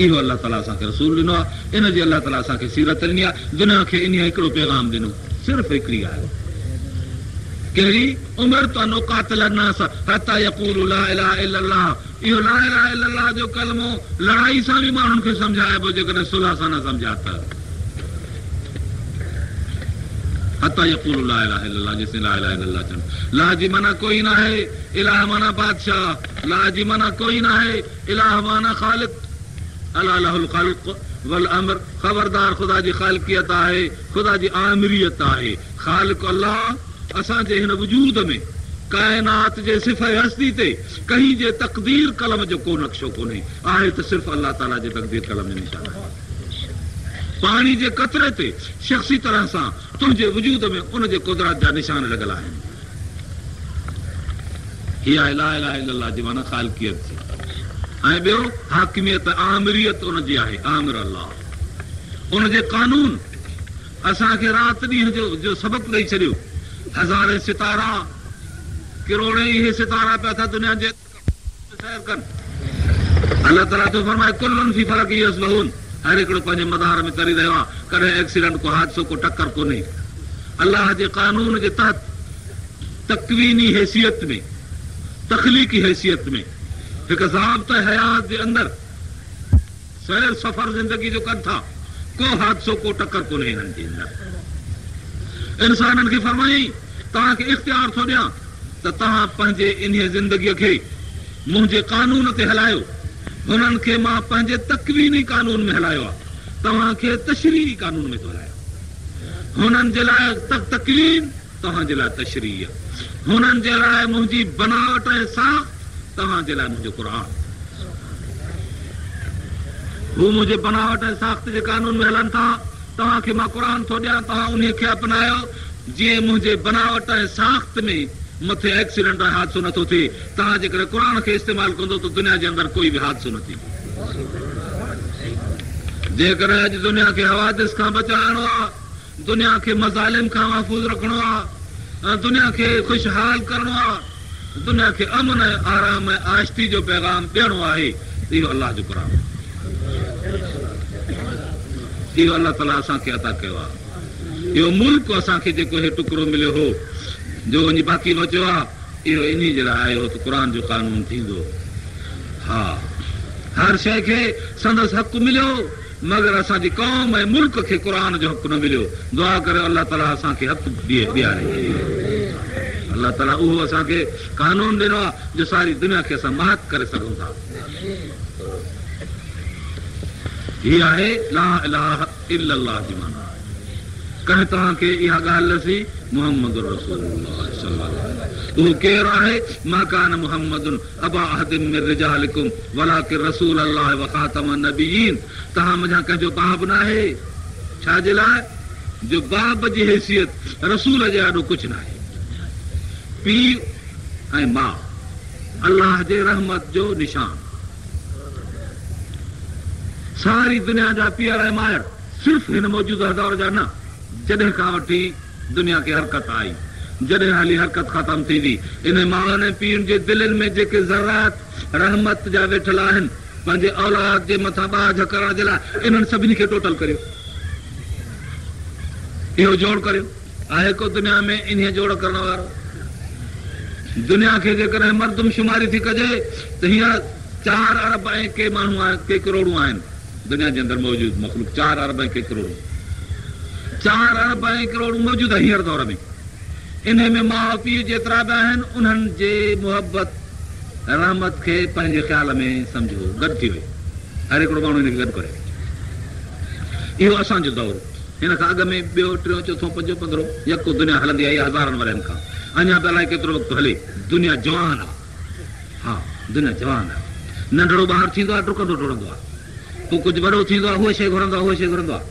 इहो अलाह ताला असांखे रसूल ॾिनो आहे, इनजी अलाह ताला असांखे सीरत ॾिनी आहे। दुनिया खे इन हिकिड़ो पैगाम ॾिनो, सिर्फ़ु हिकिड़ी ॻाल्हि, कहिड़ी? उमिरतु अन उक़ातिल अन्नास हत्ता यक़ूलू ला इलाहा इल्लल्लाह। इहो ला इलाहा इल्लल्लाह जो कलमो लड़ाई सां बि माण्हुनि खे सम्झाइबो, जेकॾहिं सुलह सां न सम्झा त। हत्ता यक़ूलू ला इलाहा इल्लल्लाह, जेसिताईं ला इलाहा इल्लल्लाह चवनि। ला जी माना कोई न आहे, इलाह माना बादशाह, ला जी माना कोई न आहे, इलाह माना ख़ालिक़। अला लहुल ख़ल्क़ वल अम्र, ख़बरदार ख़ुदा जी ख़ालिकियत आहे, ख़ुदा जी आमिरियत आहे। ख़ालिक़ अल्लाह असांजे हिन वजूद में काइनात जे सिफ़े हस्ती ते कहीं जे तक़दीर कलम जो को नक्शो कोन्हे, आहे त सिर्फ़ु अलाह ताला जे तक़दीर कलम जो निशान आहे। पाणी जे कतरे ते शख़्सी तरह सां तुंहिंजे वजूद में उनजे कुदरत जा निशान लॻल आहिनि। हीअ आहे ला इलाहा इल्लल्लाह जी माना ख़ालिकियत जी। ऐं ॿियो हाकिमियत, आमिरियत उनजी आहे, आमिर अल्लाह। उनजे कानून असांखे राति ॾींहं जो सबक़ ॾेई छॾियो। हज़ारे सितारा, किरोड़े इहे सितारा पिया था दुनिया जे सैर कनि। अलाह ताला तो फरमाए कुल्लुन फी फलक यसबहून, हर हिकिड़ो पंहिंजे मदार में तरी रहियो आहे, कॾहिं एक्सीडेंट को हादसो को टक्कर कोन्हे। अलाह जे कानून जे तहत तकवीनी हैसियत में, तख़लीक़ी हैसियत में हिकु ज़ाब्त हयात जे अंदरि सैर सफ़र ज़िंदगी जो कनि था, को हादसो को टक्कर कोन्हे हिननि जे अंदरि। इंसाननि खे फरमाई तव्हांखे इख़्तियार थो ॾियां त तव्हां पंहिंजे इन ज़िंदगीअ खे मुंहिंजे कानून ते हलायो। हुननि खे मां पंहिंजे तकवीनी कानून में हलायो आहे, तव्हांखे तशरीही कानून में थो हलायो। हुननि जे लाइ तकवीन, तव्हांजे लाइ तशरीह। हुननि जे लाइ मुंहिंजी बनावट ऐं साख़, तव्हांजे लाइ मुंहिंजो क़ुर। हू मुंहिंजे बनावट ऐं साख़्त जे कानून में हलनि था, तव्हांखे मां क़ुर थो ॾियां, तव्हां उन खे अपनायो। जीअं मुंहिंजे बनावट ऐं साख़्त में मथे एक्सीडेंट ऐं हादसो नथो थिए, तव्हां जेकॾहिं क़ुर खे इस्तेमालु कंदो त दुनिया जे अंदरि कोई बि हादसो न थींदो। जेकॾहिं अॼु दुनिया खे हवादिस खां बचाइणो आहे, दुनिया खे मज़ालिम खां महफ़ूज़ रखणो आहे, दुनिया खे ख़ुशहाल करणो आहे, दुनिया खे अमन ऐं आराम ऐं आश्ती जो पैगाम ॾियणो आहे, इहो अलाह जो क़ुर। इहो अलाह ताला असांखे अता कयो आहे। इहो मुल्क असांखे जेको हे टुकड़ो मिलियो हो जो वञी बाक़ी बचियो आहे, इहो इन जे लाइ आयो त क़ुर जो कानून थींदो। हा, हर शइ खे संदसि हक़ मिलियो, मगर असांजी क़ौम ऐं मुल्क खे क़ुर जो हक़ न मिलियो। दुआ करे अलाह ताला असांखे हक़ ॾियारे। अलाह ताला उहो असांखे कानून ॾिनो आहे जो सारी दुनिया खे असां महत करे सघूं था। हीअ आहे ला इलाहा इल्लल्लाह जी माना। कंहिं तव्हांखे इहा ॻाल्हि लसी मुहम्मद रसूलुल्लाह सल्लल्लाहु अलैहि वसल्लम। उहो केरु आहे? मा कान मुहम्मदुन अबा अहदिन मिन रिजालिकुम वलाकिन रसूलल्लाह व खातमन नबिय्यीन। तव्हां मुंहिंजा कंहिंजो बाब न आहे। छाजे लाइ? जो बाब जी हैसियत रसूल जे ॾाढो कुझु न आहे। पीउ ऐं माउ अल्लाह जे रहमत जो निशान। सारी दुनिया जा पीअर ऐं मायर सिर्फ़ हिन मौजूदा दौर जा न, जॾहिं खां वठी दुनिया खे हरकत आई, जॾहिं हाली हरकत ख़तम थींदी, इन माउनि ऐं पीउनि जे दिलनि में जेके ज़रात रहमत जा वेठल आहिनि पंहिंजे औलाद जे मथां बाझ करण जे लाइ, इन्हनि सभिनी खे टोटल करियो, इहो जोड़ करियो। आहे को दुनिया में इन जोड़ करण वारो? दुनिया खे जेकॾहिं मर्दमशुमारी थी कजे त हींअर 4 अरब ऐं के माण्हू के करोड़ूं आहिनि दुनिया जे अंदरि मौजूद मख़लूक। 4 अरब ऐं के करोड़, 4 अरब ऐं करोड़ मौजूद आहे हींअर दौर में। इन में माउ पीउ जेतिरा बि आहिनि उन्हनि जे मुहबत रहमत खे पंहिंजे ख़्याल में सम्झो गॾु थी वई। हर हिकिड़ो माण्हू हिनखे गॾु करे। इहो असांजो दौरु। हिन खां अॻु में ॿियो टियों चोथों पंजो 15 यको दुनिया हलंदी आई हज़ारनि वरनि खां। अञा बि अलाए केतिरो वक़्तु हले। दुनिया जवान आहे। हा, दुनिया जवान आहे। नंढड़ो ॿारु थींदो आहे डुकंदो डुड़ंदो आहे, पोइ कुझु वॾो थींदो आहे उहा शइ घुरंदो आहे, उहा शइ घुरंदो आहे।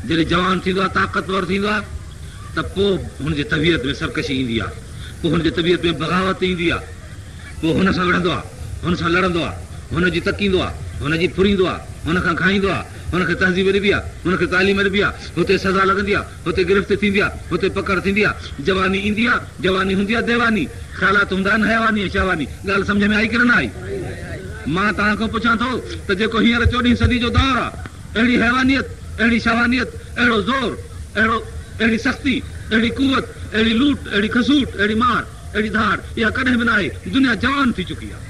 जॾहिं जवान थींदो आहे, ताक़तवर थींदो आहे, त पोइ हुनजी तबियत में सरकशी ईंदी आहे, पोइ हुनजी तबियत में बग़ावत ईंदी आहे, पोइ हुन सां विढ़ंदो आहे, हुन सां लड़ंदो आहे, हुनजी तकींदो आहे, हुनजी फुरींदो आहे, हुन खां खाईंदो आहे, हुनखे तहज़ीब ॾिबी आहे, हुनखे तालीम ॾिबी आहे, हुते सज़ा लॻंदी आहे, हुते गिरफ़्त थींदी आहे, हुते पकड़ थींदी आहे। जवानी ईंदी आहे, जवानी हूंदी आहे देवानी, ख़्यालात हूंदा आहिनि हैवानी शहवानी। ॻाल्हि सम्झ में आई की न आई? मां तव्हां खां पुछां थो त जेको हींअर 14वीं सदी जो दौरु आहे, अहिड़ी हैवानियत, अहिड़ी शवानियत, अहिड़ो ज़ोर, अहिड़ी सख़्ती, अहिड़ी कुवत, अहिड़ी लूट, अहिड़ी खसूट, अहिड़ी मार, अहिड़ी धाड़ इहा कॾहिं बि न आहे। दुनिया जवान थी चुकी आहे।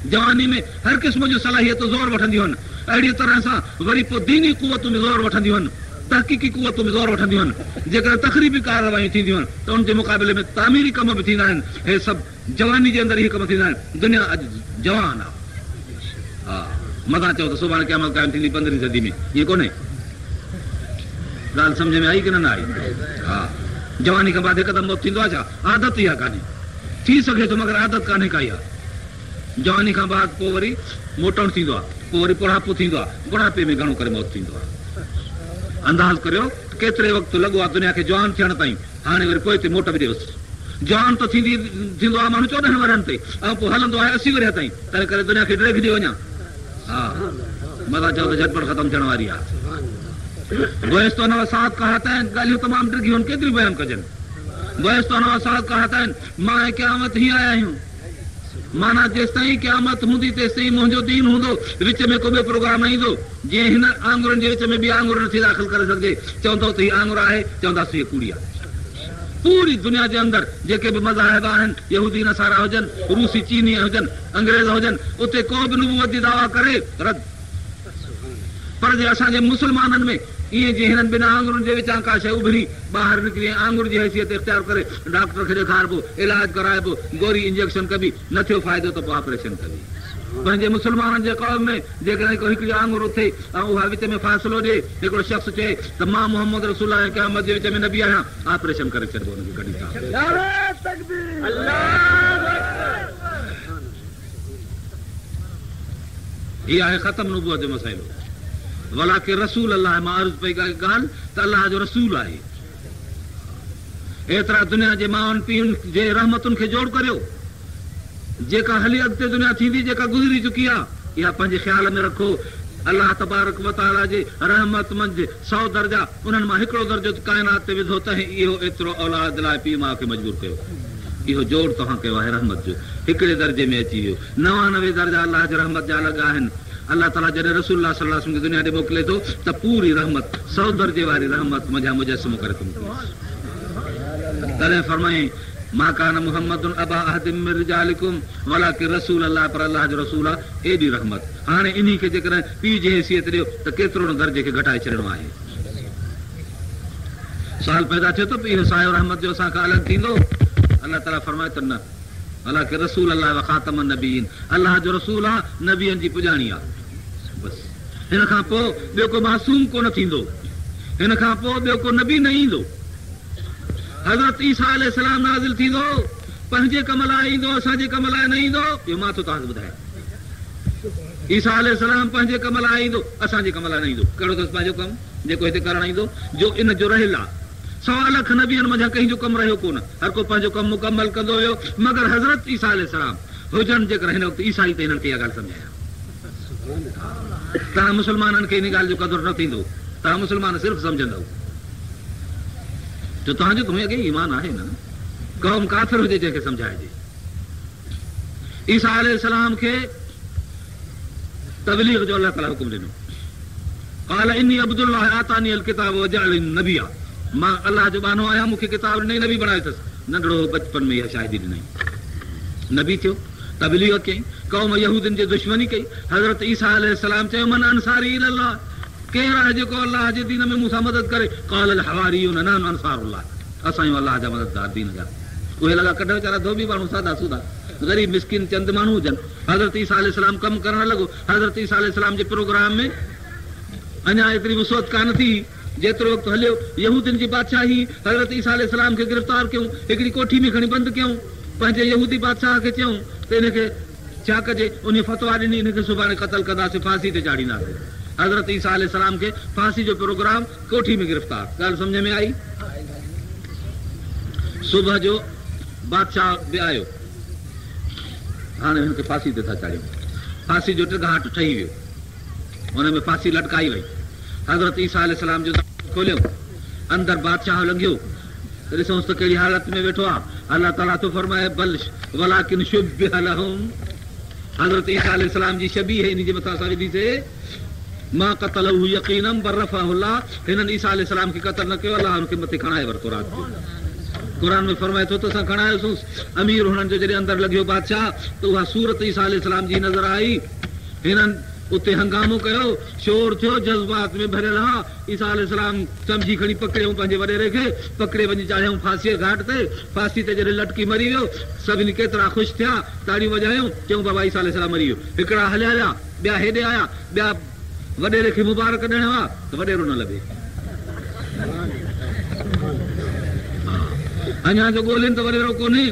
जवानी में हर क़िस्म जूं सलाहियतूं ज़ोर वठंदियूं आहिनि। अहिड़ी तरह सां वरी पोइ दीनी कुवतूं बि ज़ोर वठंदियूं आहिनि, तहक़ीक़ी कुवतूं बि ज़ोर वठंदियूं आहिनि। जेकर तक़रीबी कार्रवायूं थींदियूं आहिनि त उनजे मुक़ाबले में तामीरी कम बि थींदा आहिनि। हे सभु जवानी जे अंदरि इहे कम थींदा आहिनि। दुनिया अॼु जवान आहे। हा, मथां चओ त सुभाणे क़यामत क़ाइम थींदी 15वीं सदी में, ईअं कोन्हे। ॻाल्हि सम्झ में आई की न आई? हा, जवानी खां बाद हिकदमि मौत थींदो आहे छा? आदत इहा कान्हे। थी सघे थो मगर आदत कान्हे काई आहे। जवानी खां बाद पोइ वरी मोटणु थींदो आहे, पोइ वरी बुढ़ापो थींदो आहे। बुढ़ापे में घणो करे मौत थींदो आहे। अंदाज़ करियो केतिरे वक़्तु लॻो आहे दुनिया खे जवान थियण ताईं। हाणे वरी पोइ मोट बि ॾियोसि। जवान त थींदो आहे माण्हू 14 वरनि ते, ऐं पोइ हलंदो आहे 80 वरिया ताईं। तंहिं करे दुनिया खे ड्रेग ॾे वञा। हा, मथां चओ त झटपट ख़तमु थियण वारी आहे। बहस तो नवा साथ कहता है, ॻाल्हियूं तमामु ॾिघियूं आहिनि, केतिरियूं बयानु कजनि। बहस तो नवा साथ कहता है, मां ऐं क़यामत हीअं आया आहियूं। माना जेसिताईं क़यामत हूंदी तेसिताईं मुंहिंजो दीन हूंदो। विच में को ॿियो प्रोग्राम न ईंदो। जीअं हिन आंगुरनि जे विच में ॿी आंगुर नथी दाख़िल करे सघिजे। चवंदो त हीअ आंगुर आहे, चवंदासीं हीअ कूड़ी आहे। पूरी दुनिया जे अंदरि जेके बि मज़ाहिब आहिनि, यहूदी नसारा हुजनि, रूसी चीनी हुजनि, अंग्रेज़ हुजनि, उते को बि नुबुवत जी दावा करे रद। पर जे असांजे मुस्लमाननि में ईअं जीअं हिननि बिना आंगुरनि जे विचां का शइ उभरी ॿाहिरि निकिरी आंगुर जी हैसियत इख़्तियार करे डॉक्टर खे ॾेखारिबो, इलाज कराइबो, गोरी इंजेक्शन कबी, न थियो फ़ाइदो त पोइ ऑपरेशन कबी। पंहिंजे मुस्लमाननि जे क़ौम में जेकॾहिं को हिकिड़ी आंगुर उथे ऐं उहा विच में फ़ासिलो ॾिए, हिकिड़ो शख़्स चए त मां मोहम्मद रसूल आहियां, क़यामत जे विच में न बि आहियां, ऑपरेशन करे छॾिबो हुनखे कढी था। हीअ आहे ख़तम नुबुवत जो मसइलो। वलाकिन रसूल अल्लाह, मां अर्ज़ पई ॻाल्हि त अल्लाह जो रसूल आहे। एतिरा दुनिया जे माउनि पीउनि जे रहमतुनि खे जोड़ करियो। जेका हली अॻिते दुनिया थींदी, जेका गुज़री चुकी आहे, इहा पंहिंजे ख़्याल में रखो। अल्लाह तबारक व तआला जे रहमत मंझि 100 दर्जा, उन्हनि मां हिकिड़ो दर्जो काइनात ते विधो त इहो एतिरो औलाद लाइ पीउ माउ खे मजबूर कयो। इहो जोड़ तव्हां कयो आहे रहमत जो, हिकिड़े दर्जे में अची वियो। 99 दर्जा अल्लाह जे रहमत जा अलॻि आहिनि। अल्लाह ताला जॾहिं रसूलुल्लाह सल्लल्लाहु अलैहि वसल्लम खे दुनिया ॾे मोकिले थो त पूरी रहमत 100 दर्जे वारी रहमत मुंहिंजा मुजस्समो करे थो मोकिले। तॾहिं फरमाई मा कान मुहम्मदुन अबा अहदिम मिन रिजालिकुम वलाकिन रसूल अल्लाह, पर अल्लाह जो रसूल आहे। एॾी रहमत हाणे इन्ही खे जेकॾहिं पीउ जी हैसियत ॾियो त केतिरो न दर्जे खे घटाए छॾिणो आहे। सुवाल पैदा थिए थो इहो सायो रहमत जो असांखां अलॻि थींदो? अल्लाह ताला फरमाए त न, अल्लाह के रसूल अल्लाह व ख़ातमुन नबीन, अल्लाह जो रसूल आहे, नबियनि जी पुॼाणी आहे। बस हिन खां पोइ ॿियो को मासूम कोन थींदो, हिन खां पोइ ॿियो को नबी न ईंदो। हज़रत ईसा अलैहिस्सलाम नाज़िल थींदो, पंहिंजे कम लाइ ईंदो, असांजे कम लाइ न ईंदो। इहो मां थो तव्हांखे ॿुधायां, ईसा अलैहिस्सलाम पंहिंजे कम लाइ ईंदो, असांजे कम लाइ न ईंदो। कहिड़ो अथसि पंहिंजो कमु जेको हिते करणु ईंदो, जो इन जो रहियल आहे। 100 लख नबियनि मंझां कंहिंजो कमु रहियो कोन, हर को पंहिंजो कमु मुकमल कंदो हुयो, मगर हज़रत ईसा अलैहिस्सलाम हुजनि जेकर हिन वक़्तु ईसाई त हिननि खे इहा ॻाल्हि सम्झाया। तव्हां मुस्लमाननि खे इन ॻाल्हि जो क़दुरु न थींदो, तव्हां मुस्लमान सिर्फ़ु सम्झंदव जो तव्हांजो तुम्हें अॻे ईमान आहे न, क़ौम काफ़िर हुजे जंहिंखे सम्झाइजे। ईसा अलैहिस्सलाम खे तबलीग जो अल्लाह ताला हुकुम ॾिनो, क़ाल इन्नी अब्दुल्लाह आतानी अल किताब व जअलनी नबिया, मां अल्लाह जो बानो आहियां, मूंखे किताब ॾिनई, नबी बणायो अथसि। नंढड़ो बचपन में इहा शाहिदी ॾिनई, नबी थियो, तबलीग कई, क़ौम यहूदियुनि जी दुश्मनी कई। हज़रत ईसा अलैहिस्सलाम चयो मन अंसारी इलल्लाह, केरु आहे जेको अल्लाह जे दीन में मूंसां मदद करे? क़ाल अल हवारियून नहनु अंसारुल्लाह, असां अल्लाह जा मददगार दीन जा। उहे लॻा कढ वीचारा धोबी माण्हू, सादा सूदा ग़रीब मिस्किन चंद माण्हू हुजनि। हज़रत ईसा अलैहिस्सलाम कमु करणु लॻो। हज़रत ईसा अलैहिस्सलाम जे प्रोग्राम में अञा एतिरी वुसअत कान थी, जेतिरो वक़्तु हलियो यहूदियुनि जी बादशाही, हज़रत ईसा अलैहिस्सलाम खे गिरफ़्तार कयूं, हिकिड़ी कोठी में खणी बंदि कयूं, पंहिंजे यहूदी बादशाह खे चयूं त हिनखे छा कजे, उन फतवा ॾिनी हिनखे सुभाणे क़तल कंदासीं, फांसी ते चाढ़ींदासीं। हज़रत ईसा अलैहिस्सलाम खे फांसी जो प्रोग्राम, कोठी में गिरफ़्तार। ॻाल्हि सम्झ में आई? सुबुह जो बादशाह बि आयो, हाणे हिनखे फांसी ते था चाढ़ियूं। फांसी जो टिघाट ठही वियो, हुन में फांसी लटकाई वई। हज़रत ईसा अलैहिस्सलाम जो खोलियो, अंदरि बादशाह लंघियो, ॾिसोसि त कहिड़ी हालत में वेठो आहे। अल्लाह ताला तो फरमाए बल वलाकिन शुब्बिह लहुम, हज़रत ईसा अलैहिस्सलाम जी शबीह इन जे मथां असां विधीसीं, मां क़तलहु यक़ीनन बल रफ़अहु अल्लाह, हिननि ईसा अलैहिस्सलाम खे क़तल न कयो, अल्लाह हुनखे मथे खणाए वरितो राति जो। क़ुर में फरमाए थो त असां खणायोसीं। अमीर हुननि जो जॾहिं अंदरि लॻियो बादशाह, त उहा सूरत ईसा अलैहिस्सलाम जी नज़र आई। हिननि उते हंगामो कयो, शोर थियो, जज़्बात में भरियल हा। ईसा अलैहिस्सलाम सम्झी खणी पकड़ियऊं पंहिंजे वॾेरे खे, पकड़े वञी चाढ़ियऊं फांसीअ घाट ते। फांसी ते जॾहिं लटकी मरी वियो, सभिनी केतिरा ख़ुशि थिया, ताड़ियूं वॼायूं, चयूं बाबा ईसा अलैहिस्सलाम मरी वियो। हिकिड़ा हलिया विया, ॿिया हेॾे आया, ॿिया वॾेरे खे मुबारक ॾियण हुआ त वॾेरो न लभे। अञा जो ॻोल्हिनि त वॾेरो कोन्हे।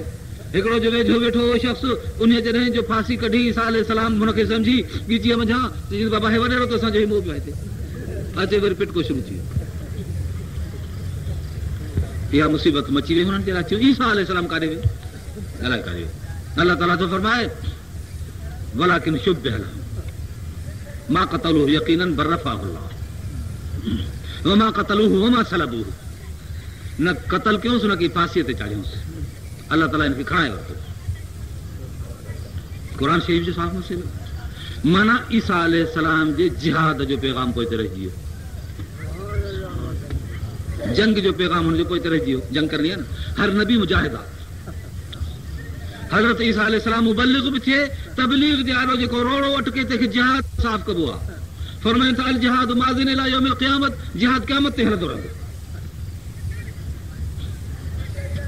हिकिड़ो जो वेझो वेठो हो शख़्स, उन जॾहिं जो फांसी कढी ईसा अलैहिस्सलाम हुनखे सम्झी ॻीचीअ मंझां, बाबा हे वॾेरो त असांजो मोह पियो हिते अचे, वरी पिटको शुरू थी वियो। इहा मुसीबत मची वई हुननि जे लाइ। थियो ईसा अलैहिस्सलाम काॾे वियो? अलाए काॾे वियो। अल्लाह ताला तो फरमाए वलाकिन शुब्बिह लहुम मा क़तलूहु यक़ीनन बल रफ़अहु अल्लाह वमा क़तलूहु वमा सलबूहु, न क़तल कयूंसि न की फांसीअ ते चाढ़ियूंसि, अल्लाह ताला हिनखे खणाए वरितो। क़ुर शरीफ़ जो साफ़ मसइलो। माना ईसा अलैहिस्सलाम जे जिहाद जो पैगाम पोइ ते रहिजी वियो, जंग जो पैगाम हुनजो पोइ ते रहिजी वियो। जंग करणी आहे न, हर नबी मुजाहिद आहे। हज़रत ईसा अलैहिस्सलाम मुबल्लिग बि थिए, तबलीग जे आॾो जेको रोड़ो अटके तंहिंखे जिहाद साफ़ कबो आहे। फरमाइनि था अल जिहाद माज़िन इला यौमिल क़ियामत, जिहाद क़यामत ते हलंदो रहंदो।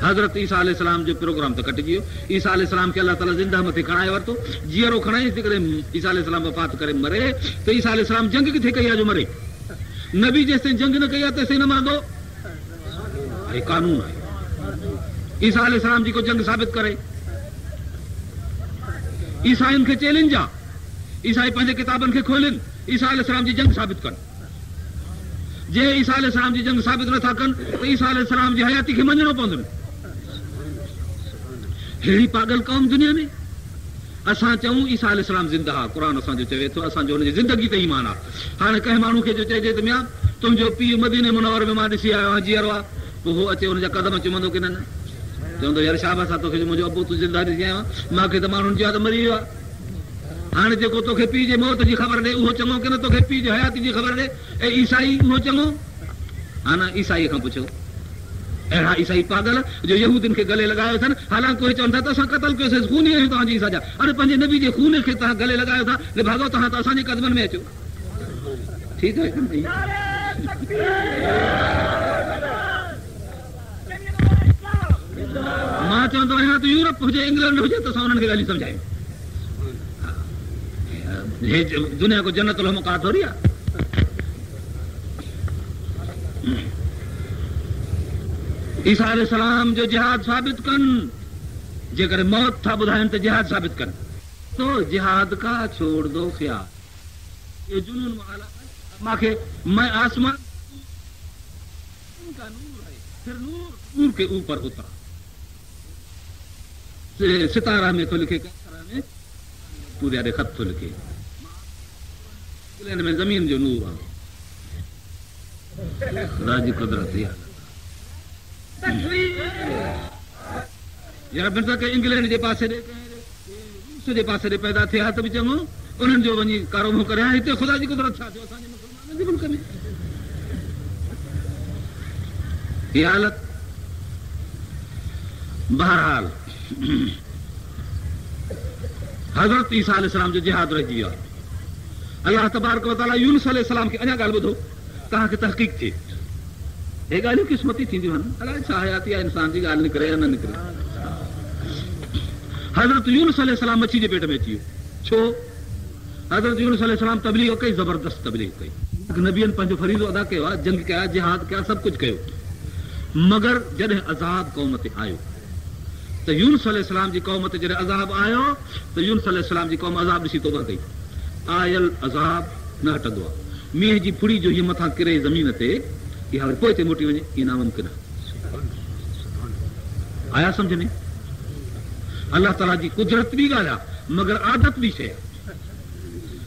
हज़रत ईसा अलैहिस्सलाम जो प्रोग्राम त कटिजी वियो। ईसा अलैहिस्सलाम खे अल्लाह ताला ज़िंदा मथे खणाए वरितो, जीअरो खणाई। जेकॾहिं ईसा अलैहिस्सलाम वफ़ात करे मरे त ईसा अलैहिस्सलाम जंग किथे कई आहे जो मरे? नबी जेसिताईं जंग न कई आहे तेसिताईं न मरंदो। हे कानून आहे। ईसा अलैहिस्सलाम जी को जंग साबित करे, ईसाइनि खे चैलेंज आहे। ईसाई पंहिंजे किताबनि खे खोलनि, ईसा अलैहिस्सलाम जी जंग साबित कनि। जे ईसा अलैहिस्सलाम जी जंग साबित नथा कनि त ईसा अलैहिस्सलाम जी हयाती खे मञणो पवंदो। अहिड़ी पागल क़ौम दुनिया में। असां चऊं ईसा अलैहिस्सलाम ज़िंदा आहे, क़ुर असांजो चवे थो, असांजो हुनजी ज़िंदगी ते ईमान आहे। हाणे कंहिं माण्हू खे जो चइजे त मियां तुंहिंजो पीउ मदीने मुनव्वर में मां ॾिसी आयो आहियां, जीअरो आहे, पोइ उहो अचे हुनजा कदम चुमंदो की न? चवंदो यार शाबाश आहे तोखे, मुंहिंजो अबू तूं ज़िंदा ॾिसी आयो आहे, मूंखे त माण्हुनि चयो आहे त मरी वियो आहे। हाणे जेको तोखे पीउ जे मौत जी ख़बर ॾे उहो चङो की न तोखे पीउ जे हयाती जी ख़बर ॾे ऐं ईसाई उहो चङो? हा न, ईसाईअ खां पुछो। अहिड़ा ईसाई पागल जो यहूदियुनि खे गले लॻायो अथनि, हालांकि उहे चवनि था त असां क़तल कयोसीं, खूनी आहियूं तव्हांजी ईसा जा। अरे पंहिंजे नबी जे खून खे तव्हां गले लॻायो था, भाॻो तव्हां त असांजे कदमनि में अचो। ठीकु आहे। मां चवंदो आहियां त यूरोप हुजे, इंग्लैंड हुजे, त असां उन्हनि खे ॻाल्हियूं सम्झायूं। दुनिया को जन्नतुल मुक़ा थोरी आहे। ईसा अलैहिस्सलाम जो जिहाद साबित कनि, जेकर मौत था ॿुधाइनि त जिहाद साबित कनि, तो जिहाद का छोड़ दो ख्याल, ये जुनून माखे मैं आसमान का नूर है, फिर नूर के ऊपर उतरा। सितारा में तो लिखे, में पूरे खत तो लिखे, में जमीन जो नूर आहे। खुदा जी कुदरत यार बिन के इंग्लैंड जे पासे रूस जे पासे पैदा थिया त बि चङो उन्हनि जो वञी कारोबार करे हिते ख़ुदा जी कुदरत छा थियो असांजे मुस्लमाननि जे मुल्क में। हीअ हालत। बहरहाल हज़रत ईसा अलैहिस्सलाम जो जिहाद रहिजी वियो आहे। अल्लाह तबारक व तआला यूनुस अलैहिस्सलाम खे अञा ॻाल्हि ॿुधो, तव्हांखे तहक़ीक़ थिए। हे ॻाल्हियूं क़िस्मती थींदियूं आहिनि, अलाए छा हयाती आहे इंसान जी, ॻाल्हि निकिरे या न निकिरे। हज़रत यूनुस अलैहिस्सलाम मच्छी जे पेट में अची वियो। छो? हज़रत यूनुस अलैहिस्सलाम तबलीग कई, ज़बरदस्त तबलीग कई, नबियनि पंहिंजो फरीज़ो अदा कयो आहे, जंग कया, जिहाद कया, सभु कुझु कयो। मगर जॾहिं अज़ाब क़ौम ते आयो त यूनुस अलैहिस्सलाम जी क़ौम ते जॾहिं अज़ाब आयो त यूनुस अलैहिस्सलाम जी क़ौम अज़ाब ॾिसी तौबा कई। आयल अज़ाब न हटंदो आहे। मींहं जी फुड़ी जो हीअं मथां किरे ज़मीन ते, इहा वरी पोइ ते मोटी वञे, इहा नामुमकिन आहे। आया सम्झ में? अल्लाह ताला जी कुदरत बि ॻाल्हि आहे, मगर आदत बि शइ आहे।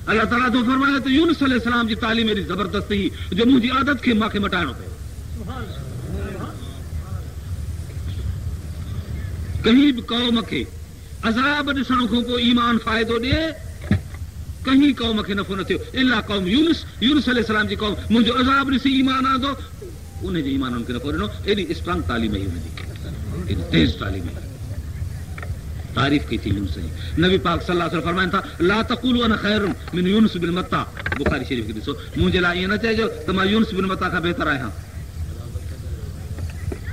अल्लाह ताला तो फरमायो त यूनुस अलैहिस्सलाम जी तालीम एॾी ज़बरदस्त हुई जो मुंहिंजी आदत खे मूंखे मटाइणो पियो। कहीं बि क़ौम खे अज़ाब ॾिसण खां पोइ ईमान फ़ाइदो ॾिए, कहीं क़ौम खे नफ़ो न थियो। इला क़ौम यूनुस अलैहिस्सलाम जी क़ौम मुंहिंजो अज़ाब ॾिसी ईमान आंदो, उनजे ईमान उनखे नफ़ो ॾिनो। एॾी स्ट्रांग तालीम हुई हुनजी, एॾी तेज़ तालीम हुई, तारीफ़ कई थी यूनुस जी। नबी पाक सल्लल्लाहु अलैहि वसल्लम फरमाइनि था, ला तक़ूलू अना ख़ैरुम मिन यूनुस बिन मत्ता। बुखारी शरीफ़ खे ॾिसो, मुंहिंजे लाइ ईअं न चइजो त मां यूनुस बिन मत्ता खां बहितर आहियां।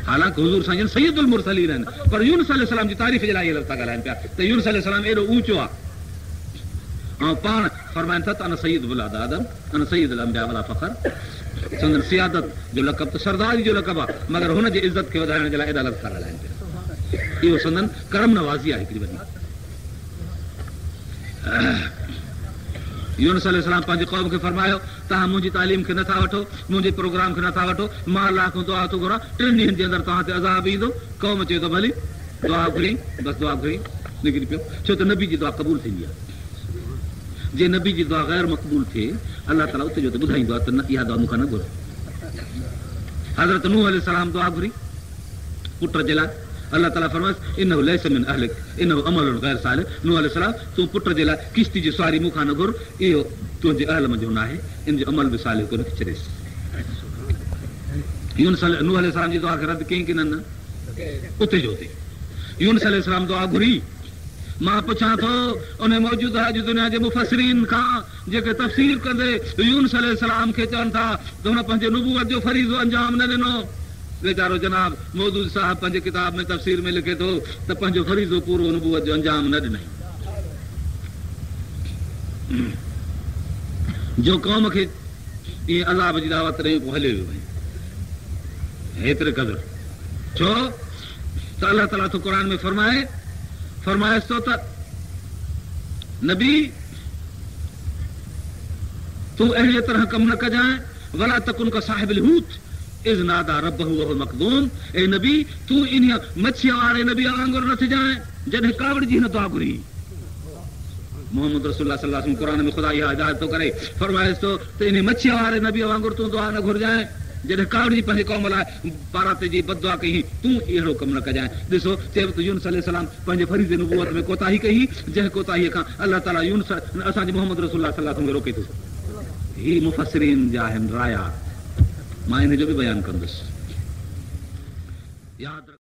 हालांकि हुज़ूर साईं सैयदुल मुरसलीन आहिनि, पर यूनुस अलैहिस्सलाम जी तारीफ़ जे लाइ इहे लफ़्ज़ था ॻाल्हाइनि पिया त यूनुस अलैहिस्सलाम एॾो ऊचो आहे। ऐं पाण फरमाइनि था त अना सैयद वलाद आदम, अना सैयदुल अंबिया वला फ़ख़्र। संदन सियादत जो लक़ब त सरदारी जो लक़ब आहे, मगर हुनजे इज़त खे वधाइण जे लाइ एॾा लफ़्ज़ था ॻाल्हाइनि पिया। इहो संदन करम नवाज़ी आहे हिकिड़ी वॾी। यूनुस अलैहिस्सलाम पंहिंजे क़ौम खे फरमायो, तव्हां मुंहिंजी तालीम खे नथा वठो, मुंहिंजे प्रोग्राम खे नथा वठो, मां अलाह खां दुआ थो घुरां 3 ॾींहंनि जे अंदरि तव्हां ते अज़ाब ईंदो। क़ौम चयो त भली, दुआ घुरी, बसि दुआ घुरी निकिरी पियो। छो त नबी जी दुआ क़बूल थींदी आहे। जे नबी जी दुआ गैर मक़बूल थिए, अलाह ताला उते जो त ॿुधाईंदो आहे त न, इहा दुआ मूंखां न घुर। हज़रत नूह अलैहिस्सलाम दुआ घुरी पुट जे लाइ, अल्लाह ताला फरमाइस, इन्नहु लैसा मिन अहलिक इन्नहु अमलुन गैर सालिह। नूह अलैहिस्सलाम, तूं पुट जे लाइ किश्ती जी सवारी मूंखां न घुर, इहो तुंहिंजे अहल मंझि न आहे, इन जो अमल बि सालिह कोन छॾेसि। नूह अलैहिस्सलाम जी दुआ खे रद्द कयईं की न? उते जो उते। यूनुस अलैहिस्सलाम दुआ घुरी। मां पुछां थो उन मौजूदा अॼु दुनिया जे मुफ़सिरीन खां जेके तफ़सीर कंदे यूनुस अलैहिस्सलाम खे चवनि था त हुन पंहिंजे नुबुवत जो फरीज़ो अंजाम न ॾिनो। वेचारो जनाब मौदूद साहब पंहिंजे किताब में तफ़सीर में लिखे थो त पंहिंजो फरीज़ो पूरो नुबुवत जो अंजाम न ॾिनई। जो क़ौम खे ईअं अज़ाब जी दावत ॾेई पोइ हलियो वियो हेतिरे क़दुरु। छो त अलाह ताला तो क़ुर में फरमाएसि थो त नबी तूं अहिड़ीअ तरह कमु न कजांइ, वला तकुन का साहिबुल हूत इज़ नादा रब्बहु वहुव मक़दूम। ए नबी तूं इन मच्छीअ वारे नबी वांगुरु न थिजांइ जॾहिं कावड़ जी न दुआ घुरी। मोहम्मद रसूलुल्लाह सल्लल्लाहु अलैहि वसल्लम क़ुर में ख़ुदा इहा हिदायत थो करे, फरमाएसि थो त इन मच्छीअ वारे नबी वांगुरु तूं दुआ न घुरजांइ जॾहिं कावड़ जी पंहिंजे क़ौम लाइ पारां ते जी बददुआ कई तूं अहिड़ो कमु न कजांइ। ॾिसो चए त यूनुस अलैहिस्सलाम पंहिंजे फरीज़े नबूवत में कोताही कई, जंहिं कोताहीअ खां अलाह ताला यूनुस असांजे मोहम्मद रसूलुल्लाह सल्लल्लाहु अलैहि वसल्लम खे रोके थो। ही मुफ़स्सिरीन जा आहिनि राया, मां इन जो बि बयानु कंदुसि। यादि